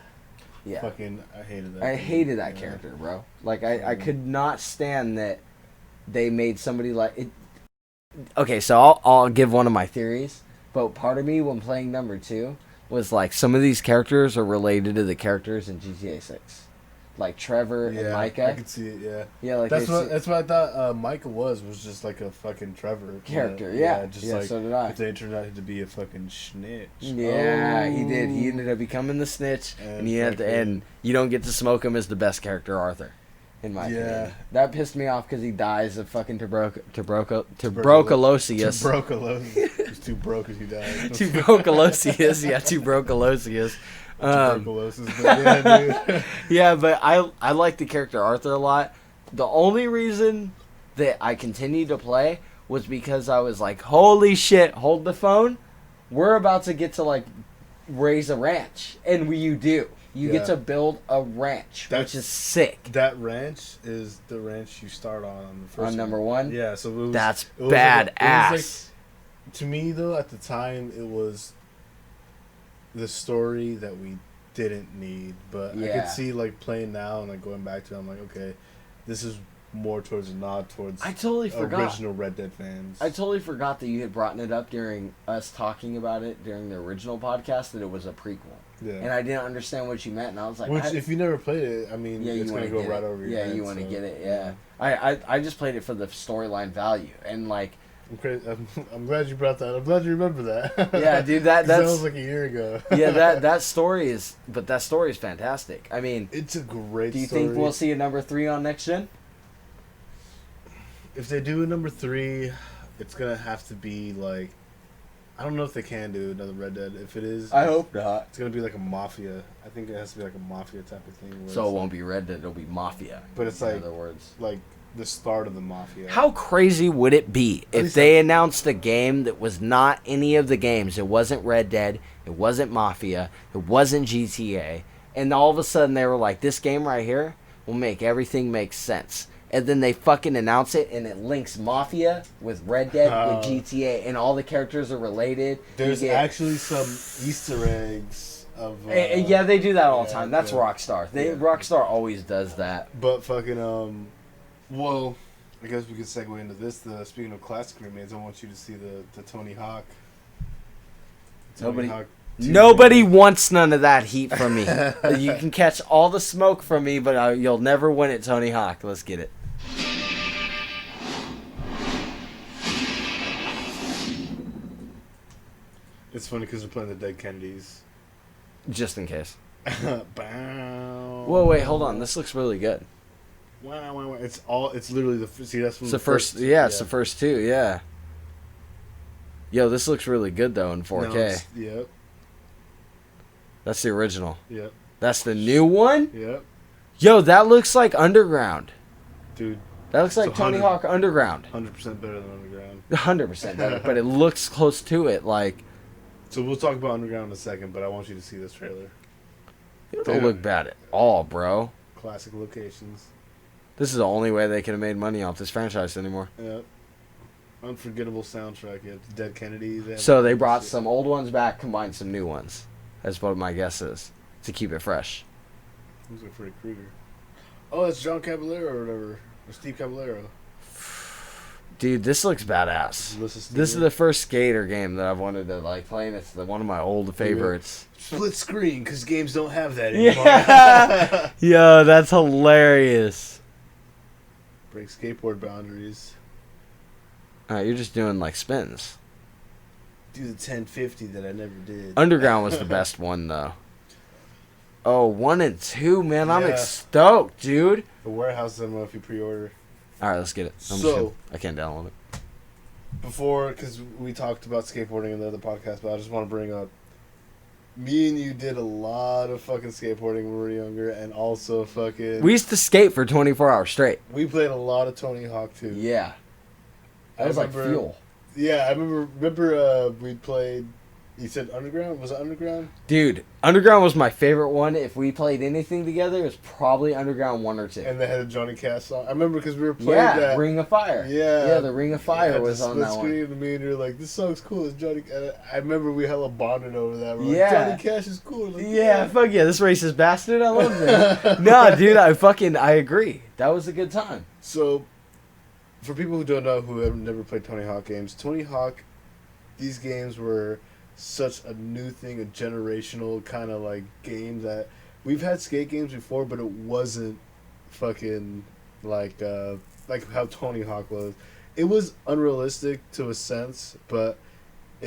Yeah. Fucking, I hated that. I dude. hated that Yeah. character, bro. Like, I could not stand that they made somebody like it. Okay, so I'll give one of my theories, but part of me when playing number 2 was like some of these characters are related to the characters in GTA 6, like Trevor and I Micah. could see it. Yeah. Yeah, like That's they what se- that's what I thought. Micah was just like a fucking Trevor character. Yeah, just yeah. like So did I. if they turned out to be a fucking snitch. Yeah, he Oh. did. He ended up becoming the snitch, And and he had to, fucking- and you don't get to smoke him as the best character, Arthur. In my Yeah. opinion, that pissed me off because he dies of fucking tuberculosis. He's too broke as he died. Tuberculosis, yeah, tuberculosis. Tuberculosis, but yeah, dude. Yeah, but I like the character Arthur a lot. The only reason that I continued to play was because I was like, holy shit, hold the phone. We're about to get to like raise a ranch, and you do. You Yeah. get to build a ranch, That's- which is sick. That ranch is the ranch you start on the first On number 1, Yeah, so it was, that's it was like a- it was badass. like- to me though, at the time, it was the story that we didn't need, but I Yeah. could see like playing now and like going back to it, I'm like, okay, this is more towards a nod towards I totally forgot. original Red Dead fans. I totally forgot that you had brought it up during us talking about it during the original podcast that it was a prequel. Yeah. And I didn't understand what you meant, and I was like, Which, if you never played it, I mean, yeah, it's you going to want go right over your Yeah, head. you want to so, get it, yeah. I just played it for the storyline value, and like... I'm glad you brought that. I'm glad you remember that. Yeah, dude, that was like a year ago. Yeah, that story is fantastic. I mean... It's a great story. Do you think we'll see a number 3 on next gen? If they do a number 3, it's going to have to be like... I don't know if they can do another Red Dead. If it is... I hope not. It's going to be like a Mafia. I think it has to be like a Mafia type of thing. So it won't be Red Dead, it'll be Mafia. But it's in like... other words. Like the start of the Mafia. How crazy would it be if they announced a game that was not any of the games? It wasn't Red Dead, it wasn't Mafia, it wasn't GTA, and all of a sudden they were like, this game right here will make everything make sense. And then they fucking announce it, and it links Mafia with Red Dead with GTA, and all the characters are related. There's actually some Easter eggs of... yeah, they do that all the yeah, time. That's yeah. Rockstar. Yeah. Rockstar always does that. But fucking, well, I guess we could segue into this. Speaking of classic remakes, I want you to see the Tony Hawk. Nobody wants none of that heat from me. You can catch all the smoke from me, but you'll never win it, Tony Hawk. Let's get it. It's funny because we're playing the Dead Kennedys. Just in case. Bow. Whoa, wait, hold on. This looks really good. Wow. It's literally see, that's from It's the first. Yeah, it's the first 2. Yeah. Yo, this looks really good though in 4K. Yep. That's the original. Yep. That's the new one? Yep. Yo, that looks like Underground. Dude. That looks like Tony Hawk Underground. 100% better than Underground. 100% better, but it looks close to it. Like. So we'll talk about Underground in a second, but I want you to see this trailer. It don't look bad at all, bro. Classic locations. This is the only way they could have made money off this franchise anymore. Yep. Unforgettable soundtrack. You have Dead Kennedys. So they brought some old ones back, combined some new ones. That's what my guess is, to keep it fresh. Who's like Freddy Krueger? Oh, it's John Caballero or whatever. Or Steve Caballero. Dude, this looks badass. This is the first skater game that I've wanted to like play, and it's one of my old favorites. Split screen, because games don't have that anymore. Yeah. Yo, that's hilarious. Break skateboard boundaries. Alright, you're just doing like spins. Do the 1050 that I never did. Underground was the best one though. Oh, 1 and 2, man. I'm stoked, dude. The warehouse demo if you pre-order. Alright, let's get it. I can't download it. Before, because we talked about skateboarding in the other podcast, but I just want to bring up, me and you did a lot of fucking skateboarding when we were younger, and also fucking... We used to skate for 24 hours straight. We played a lot of Tony Hawk, too. Yeah. That was like fuel. Yeah, I remember we played... You said Underground? Was it Underground? Dude, Underground was my favorite one. If we played anything together, it was probably Underground 1 or 2. And they had a Johnny Cash song. I remember because we were playing that. Ring of Fire. Yeah. The Ring of Fire was on that one. And me and you were like, this song's cool. It's Johnny. I remember we hella bonded over that. We're like, Johnny Cash is cool. Like, fuck yeah, this racist bastard. I love it. No, dude, I agree. That was a good time. So, for people who don't know, who have never played Tony Hawk games, Tony Hawk, these games were such a new thing, a generational kind of like game that we've had skate games before, but it wasn't fucking like how Tony Hawk was. It was unrealistic to a sense, but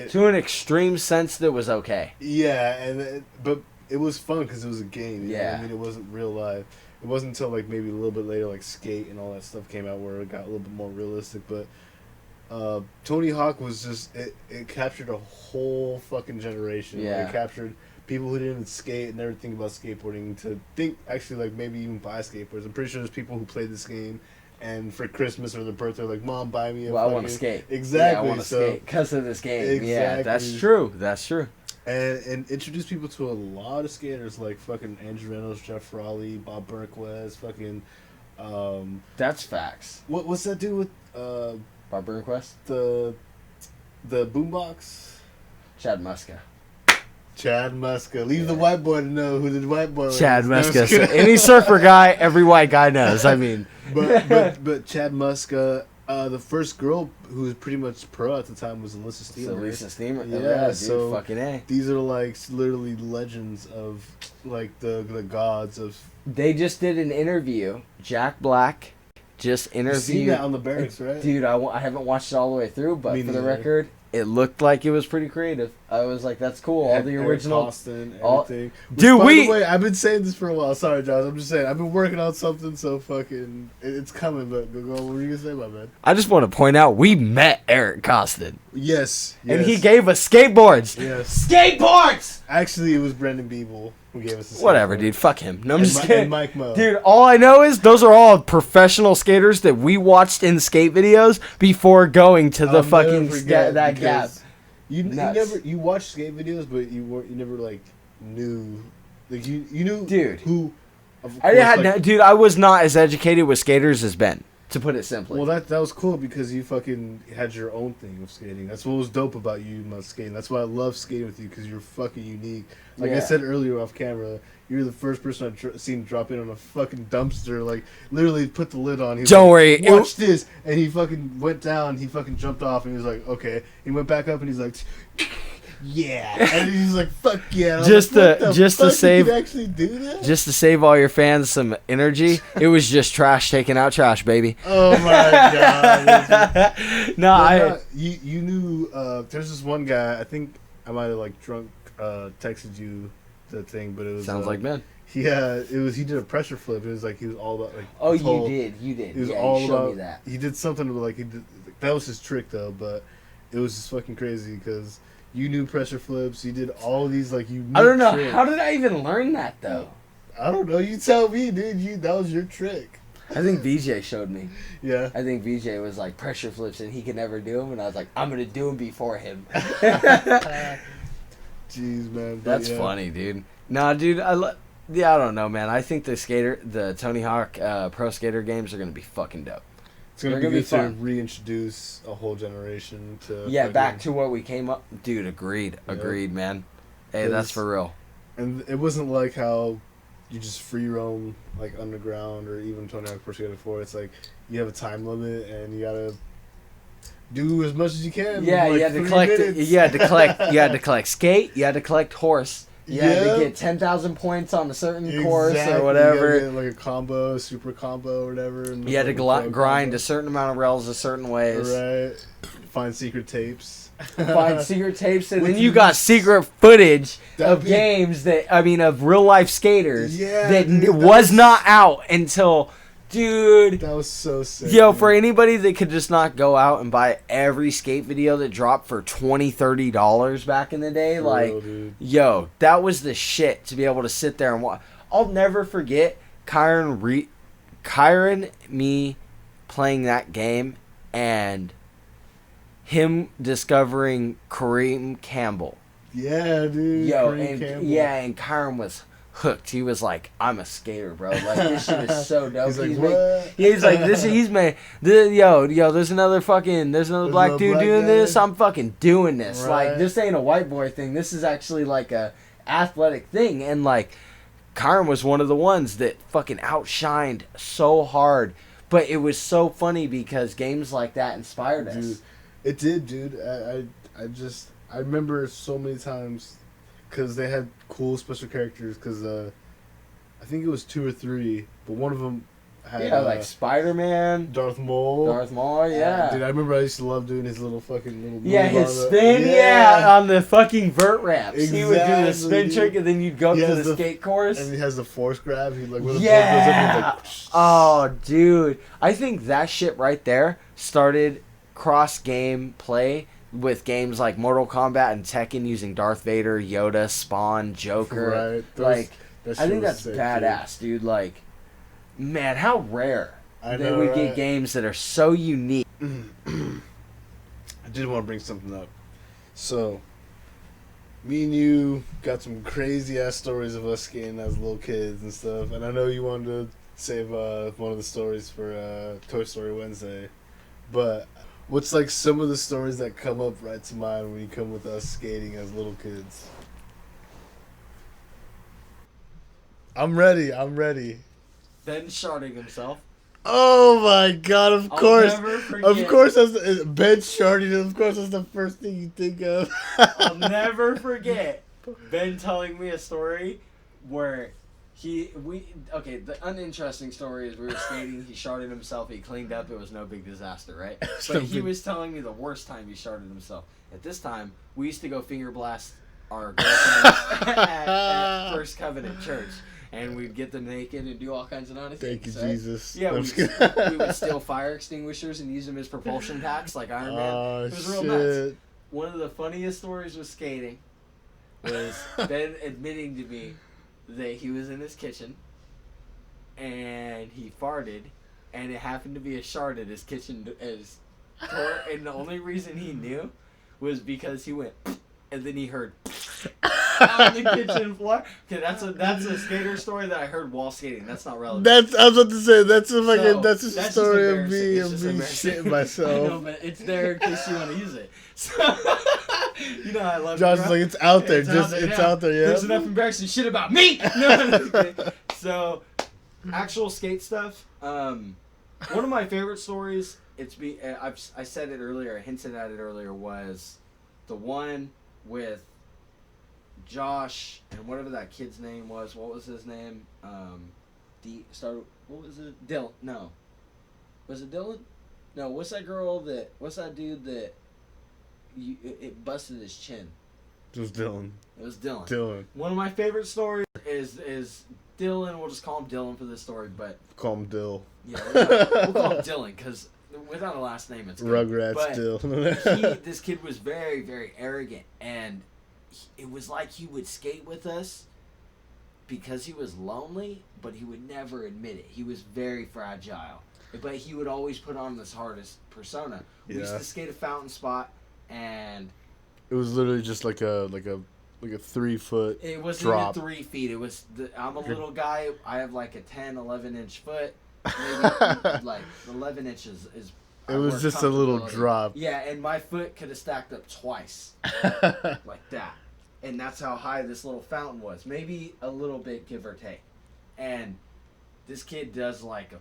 to an extreme sense that was okay. Yeah, but it was fun because it was a game. Yeah, know? I mean, it wasn't real life. It wasn't until like maybe a little bit later, like Skate and all that stuff came out, where it got a little bit more realistic, but. Tony Hawk was just it captured a whole fucking generation. Yeah. It captured people who didn't skate and never think about skateboarding to think actually like maybe even buy skateboards. I'm pretty sure there's people who played this game and for Christmas or their birthday like, Mom, buy me a I want to skate. Exactly. Yeah, I want to skate because of this game. Exactly. Yeah, that's true. That's true. And introduced people to a lot of skaters like fucking Andrew Reynolds, Jeff Raleigh, Bob Burnquist, fucking that's facts. What's that dude with Bob Burnquist? The boombox? Chad Muska. Chad Muska. Leave the white boy to know who the white boy Chad is. No, I'm Muska. just So kidding. any surfer guy, every white guy knows. I mean, but Chad Muska, the first girl who was pretty much pro at the time was Alyssa Steamer. so Lisa Steamer. Yeah, Dude, so fucking A. these are like literally legends of like the gods of. They just did an interview. Jack Black just You seen interviewed. that on the barracks, right? Dude, I haven't watched it all the way through, but Me for the neither. record, it looked like it was pretty creative. I was like, that's cool. All the Eric original. Costin, all- everything. Dude, By we- the way, I've been saying this for a while. Sorry, Josh. I'm just saying I've been working on something, so fucking it's coming. But go. What were you gonna say, my man? I just want to point out, we met Eric Costin. Yes. And he gave us skateboards. Yes. Skateboards! Actually, it was Brendan Beeble who gave us the Whatever, skateboard. dude. Fuck him. No, I'm And just Mi- kidding. and Mike Mo. Dude, all I know is those are all professional skaters that we watched in skate videos before going to the I'll fucking never forget that gap. because You Nuts. you watched skate videos, but you never like knew, like you knew Dude. who. Of I course, had like, dude, I was not as educated with skaters as Ben, to put it simply. well, that was cool because you fucking had your own thing of skating. That's what was dope about you about skating. That's why I love skating with you because you're fucking unique. Like I Yeah. said earlier off camera, you're the first person I've seen drop in on a fucking dumpster. Like literally put the lid on. He was Don't like, worry, it- watch this, and he fucking went down. He fucking jumped off, and he was like, okay. He went back up, and he's like, yeah, and he's like, fuck yeah. And I was Just like, what to- the just to fuck? You save- could actually do that. Just to save all your fans some energy, it was just trash taking out trash, baby. Oh my god. No, You knew there's this one guy, I think I might have like drunk texted you the thing, but it was sounds like Ben. yeah, he did a pressure flip. It was like he was all about like Oh, his you whole- did. It was Yeah, all you showed about me that. he did something like he did, that was his trick though, but it was just fucking crazy because you knew pressure flips, you did all these like you I don't know. How did I even learn that though? I don't know, you tell me, dude, that was your trick. I think VJ showed me. Yeah. I think VJ was like pressure flips and he could never do them, and I was like, I'm gonna do them before him. Jeez, man. But That's yeah. funny, dude. Nah, dude. I don't know, man. I think the Tony Hawk Pro Skater games are gonna be fucking dope. It's gonna They're be gonna be good to fun. reintroduce a whole generation to Yeah, fucking- back to what we came up. Dude, agreed, man. Hey, that's for real. And it wasn't like how you just free roam like underground or even Tony Hawk Pro Skater 4. It's like you have a time limit and you gotta do as much as you can. Yeah, in, like, you had to 3 collect. minutes. You had to collect. You had to collect skate. You had to collect horse. You had Yeah. to get 10,000 points on a certain course Exactly. or You whatever. gotta get, like a combo, a super combo or whatever. And You had to like, pro grind combo. a certain amount of rails a certain ways. Right. Find secret tapes. Find secret tapes, and Which then you is- got secret footage That'd of be- games of real life skaters Yeah, that dude, that was was- not out until, dude. That was so sick. Yo, dude. for anybody that could just not go out and buy every skate video that dropped for $20-$30 back in the day, For like, real, dude. yo, that was the shit to be able to sit there and watch. I'll never forget Kyron me playing that game and him discovering Kareem Campbell. Yeah, dude. Yo, Kareem and Campbell. and Kyron was hooked. He was like, I'm a skater, bro. Like, this shit is so dope. He's like, He's what? He's like, he's made, yo, there's another black another dude black doing guy. this. I'm fucking doing this. Right. Like, this ain't a white boy thing. This is actually like a athletic thing. And like, Kyron was one of the ones that fucking outshined so hard. But it was so funny because games like that inspired us. Dude, it did, dude. I remember so many times because they had cool special characters. Because I think it was 2 or 3, but one of them had Yeah, like Spider-Man, Darth Maul. Darth Maul, yeah. Dude, I remember I used to love doing his little fucking Yeah, move his on the- spin, yeah, on the fucking vert ramps. He would do the Exactly, spin dude. trick, and then you'd go He to has the the- skate course. And he has the force grab. He like when the Yeah. board goes up, he's like, Oh, dude. I think that shit right there started cross-game play with games like Mortal Kombat and Tekken using Darth Vader, Yoda, Spawn, Joker. Right. Like, that I shit think was that's sick, badass, dude. Like, man, how rare I that know, we right? get games that are so unique. I did want to bring something up. So, me and you got some crazy ass stories of us skating as little kids and stuff. And I know you wanted to save one of the stories for Toy Story Wednesday. But what's like some of the stories that come up right to mind when you come with us skating as little kids? I'm ready. Ben sharding himself. Oh my god, of I'll course. never forget. Of course, Ben sharding. Of course, that's the first thing you think of. I'll never forget Ben telling me a story where the uninteresting story is we were skating, he sharded himself, he cleaned up, it was no big disaster, right? But he was telling me the worst time he sharded himself. At this time, we used to go finger blast our girlfriends at First Covenant Church. And we'd get them naked and do all kinds of naughty things. Thank you, right? Jesus. Yeah, we would steal fire extinguishers and use them as propulsion packs like Iron Man. It was real nuts. One of the funniest stories with skating was Ben admitting to me that he was in his kitchen and he farted and it happened to be a shard at his kitchen door, and the only reason he knew was because he went and then he heard on the kitchen floor. Okay, that's a skater story that I heard while skating. That's not relevant. I was about to say that's a that's story of me shitting myself. I know, but it's there in case you want to use it. So, you know I love. Josh is like, it's out there. It's out there. Yeah. There's enough embarrassing shit about me. No. So, actual skate stuff. One of my favorite stories. I said it earlier. I hinted at it earlier. Was the one with Josh and whatever that kid's name was. What was his name? What was it? Dylan. No. Was it Dylan? No. What's that dude that it busted his chin? It was Dylan. One of my favorite stories is Dylan. We'll just call him Dylan for this story, but call him Dill. Yeah, we'll call him Dylan because without a last name, it's good. Rugrats Dill. This kid was very, very arrogant, and it was like he would skate with us because he was lonely, but he would never admit it. He was very fragile, but he would always put on this hardest persona. We used to skate a fountain spot, and it was literally just like a 3 foot. It wasn't drop. even 3 feet. It was. I'm a little guy. I have like a 10, 11 inch foot. Maybe like 11 inches is. It was just a little drop. Yeah, and my foot could have stacked up twice, like that. And that's how high this little fountain was. Maybe a little bit, give or take. And this kid does like a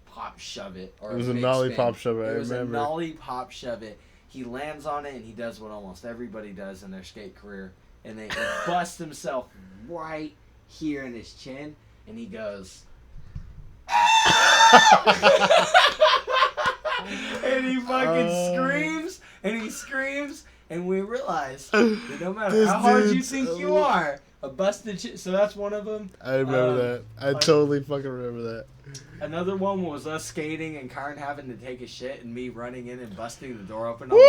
pop shove it. Or it was a nollie pop shove it, I remember. It was a nollie pop shove it. He lands on it and he does what almost everybody does in their skate career. And he busts himself right here in his chin. And he goes... and he fucking screams. And he screams. And we realize that no matter how hard you think you are, a busted chin. So that's one of them. I remember that. I totally fucking remember that. Another one was us skating and Karn having to take a shit and me running in and busting the door open on the wrong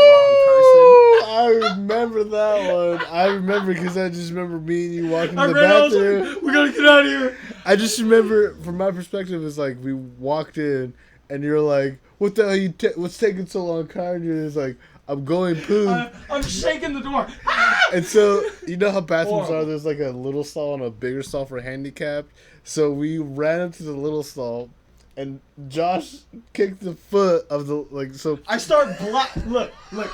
I person. remember that one. I remember because I just remember me and you walking in the bathroom. Like, we gotta get out of here. I just remember, from my perspective, it's like we walked in and you're like, "What the hell? What's taking so long, Karn?" And it's like, "I'm going poop." I'm shaking the door. And so, you know how bathrooms are? There's like a little stall and a bigger stall for handicapped. So we ran up to the little stall, and Josh kicked the foot of the, like, so. I start look,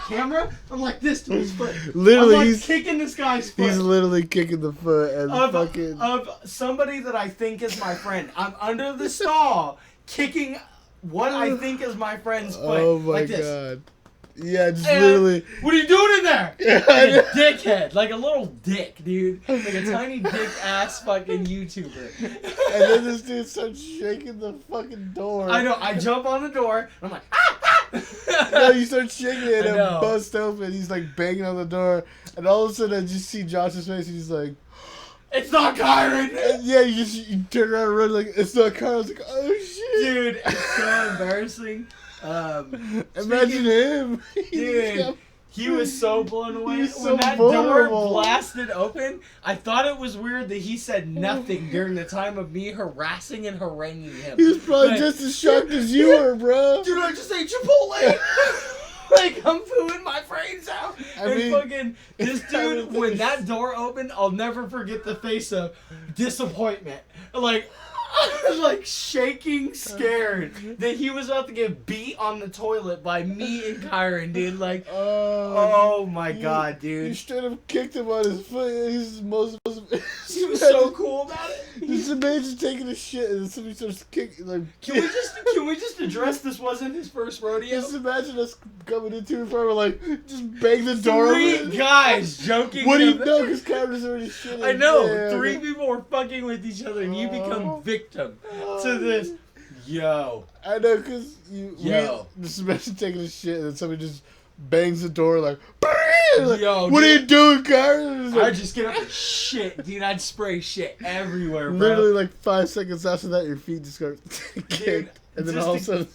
camera. I'm like this to his foot. Literally, I'm like he's kicking this guy's foot. He's literally kicking the foot and of somebody that I think is my friend. I'm under the stall kicking what I think is my friend's foot. Oh my like this. god. Yeah, just literally. What are you doing in there? Like a dickhead. Like a little dick, dude. Like a tiny dick ass fucking YouTuber. And then this dude starts shaking the fucking door. I know. I jump on the door. And I'm like, No, you start shaking it and it busts open. He's like banging on the door. And all of a sudden I just see Josh's face and he's like, "It's not Kyron!" And yeah, you turn around and run like, "It's not Kyron." I was like, "Oh shit." Dude, it's so embarrassing. Imagine him. Dude, he was so blown away. When so that door blasted open, I thought it was weird that he said nothing during the time of me harassing and haranguing him. He was probably just as shocked as you were, bro. Dude, I just ate Chipotle. Like, I'm pooing my brains out. This dude, when that door opened, I'll never forget the face of disappointment. Like shaking, scared that he was about to get beat on the toilet by me and Kyron, dude. Like, oh my god, dude. You straight up kicked him on his foot. He was so cool about it. Just imagine taking a shit and somebody starts kicking. Like, Can we just address this wasn't his first rodeo? just imagine us coming into it for like just bang the door Three open. guys joking. What do you know? Because Kyra's already shitting. I know. Yeah, Three people were fucking with each other, and you become victim to this. Yo. I know, because just imagine taking a shit and then somebody just bangs the door like, like Yo, what are you doing, Kyra? Like, I'd just get up and shit, dude. I'd spray shit everywhere, bro. literally like 5 seconds after that, your feet just got kicked. And then all of a sudden,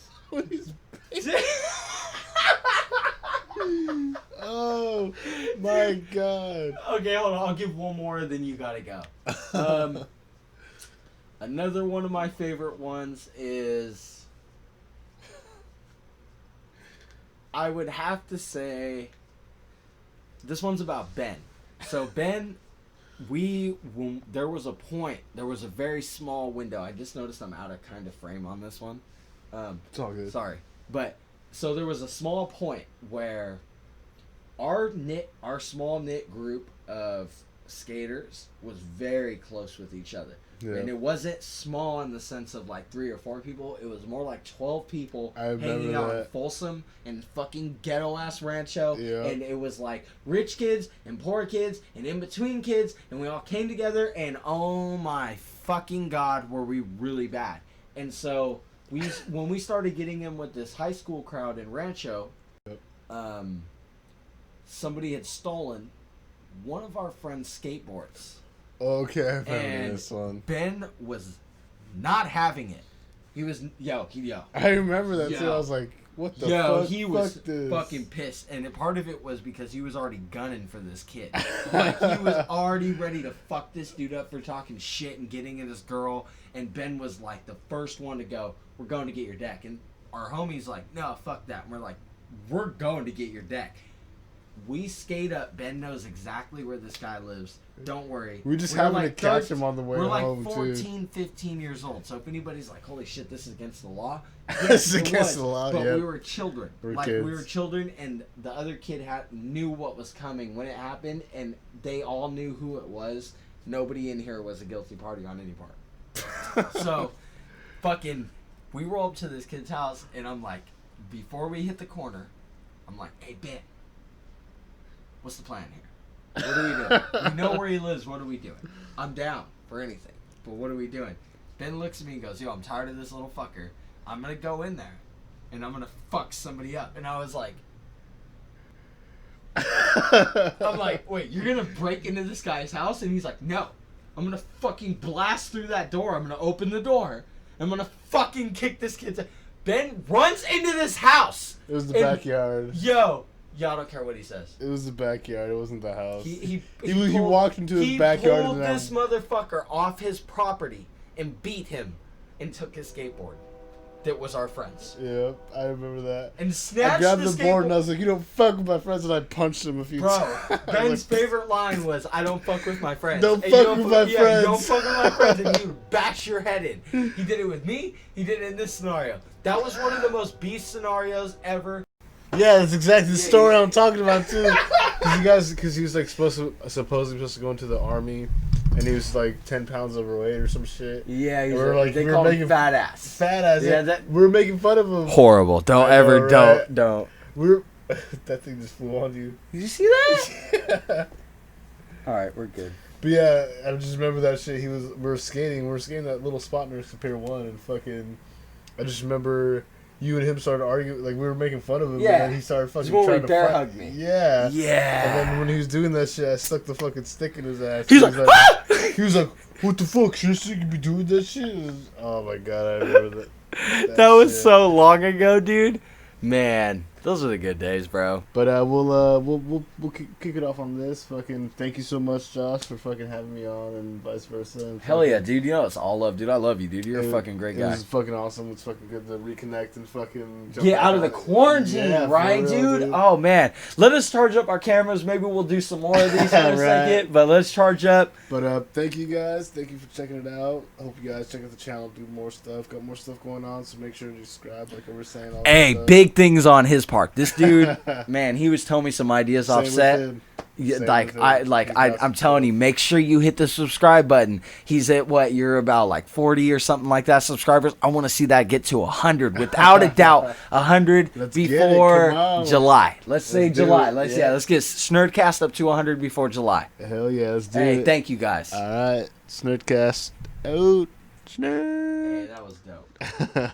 oh my god. Okay, hold on. I'll give one more, then you gotta go. Another one of my favorite ones is, I would have to say, this one's about Ben. So Ben, there was a point, there was a very small window. I just noticed I'm out of kind of frame on this one. It's all good. Sorry. But, so there was a small point where our small knit group of skaters was very close with each other. Yeah. And it wasn't small in the sense of like 3 or 4 people. It was more like 12 people hanging out in Folsom and fucking ghetto ass Rancho. Yeah. And it was like rich kids and poor kids and in between kids. And we all came together and oh my fucking god, were we really bad. And so when we started getting in with this high school crowd in Rancho, somebody had stolen one of our friend's skateboards. Okay, I remember this one. Ben was not having it. He was yo. I remember that too. I was like, "What the fuck?" He was fucking pissed, and part of it was because he was already gunning for this kid. Like he was already ready to fuck this dude up for talking shit and getting at this girl. And Ben was like the first one to go, "We're going to get your deck." And our homie's like, "No, fuck that." And we're like, "We're going to get your deck." We skate up. Ben knows exactly where this guy lives. Don't worry. We just happened to catch him on the way home, too. We're like 14, 15 years old. So if anybody's like, holy shit, this is against the law. This is against the law, but yeah. we were children. We were children, and the other kid knew what was coming when it happened, and they all knew who it was. Nobody in here was a guilty party on any part. So, fucking, we roll up to this kid's house, and I'm like, before we hit the corner, I'm like, hey, Ben. What's the plan here? What are we doing? We know where he lives. What are we doing? I'm down for anything. But what are we doing? Ben looks at me and goes, yo, I'm tired of this little fucker. I'm going to go in there. And I'm going to fuck somebody up. And I was like... I'm like, wait, you're going to break into this guy's house? And he's like, no. I'm going to fucking blast through that door. I'm going to open the door. I'm going to fucking kick this kid's... Ben runs into this house. It was the backyard. Yo... Y'all don't care what he says. It was the backyard. It wasn't the house. He walked into his backyard. He pulled this motherfucker off his property and beat him and took his skateboard. That was our friend's. Yeah, I remember that. And snatched I grabbed the board and I was like, you don't fuck with my friends, and I punched him a few times. Bro, Ben's favorite line was, I don't fuck with my friends. Don't fuck with my friends. Don't fuck with my friends, and you bash your head in. He did it with me. He did it in this scenario. That was one of the most beast scenarios ever. Yeah, that's exactly the story I'm talking about too. Because he was like supposedly supposed to go into the army, and he was like 10 pounds overweight or some shit. Yeah, they called him fat ass. Fat ass. Yeah, we were making fun of him. Horrible. Don't. That thing just flew on you. Did you see that? Yeah. All right, we're good. But yeah, I just remember that shit. We were skating that little spot near Superior 1, and fucking, I just remember. You and him started arguing, like we were making fun of him, and then he started fucking trying to bear hug me. Yeah. Yeah. And then when he was doing that shit, I stuck the fucking stick in his ass. He was like, what the fuck? Seriously, you be doing that shit? Oh my god, I remember that. That was so long ago, dude. Man, those are the good days, bro. But we'll kick it off on this. Fucking thank you so much, Josh, for fucking having me on, and vice versa. Hell yeah, dude. You know it's all love, dude. I love you, dude. You're a fucking great guy. It was fucking awesome. It's fucking good to reconnect and fucking get out of the quarantine, right, dude? Oh man, let us charge up our cameras. Maybe we'll do some more of these in a second. But let's charge up. But thank you guys. Thank you for checking it out. I hope you guys check out the channel. Do more stuff. Got more stuff going on. So make sure to subscribe, like I was saying. Hey, big things on his part. This dude, man, he was telling me some ideas offset. Yeah, Same like with him. I'm telling you, make sure you hit the subscribe button. He's at what, you're about like 40 or something like that subscribers. I want to see that get to 100 without a doubt. 100 Let's get it. before Come on. July. Let's say do July. it. Let's Yeah. let's get Shnerdcast up to 100 before July. Hell yeah, let's do Hey, it. thank you guys. All right, Shnerdcast out. Shnerd. Hey, that was dope.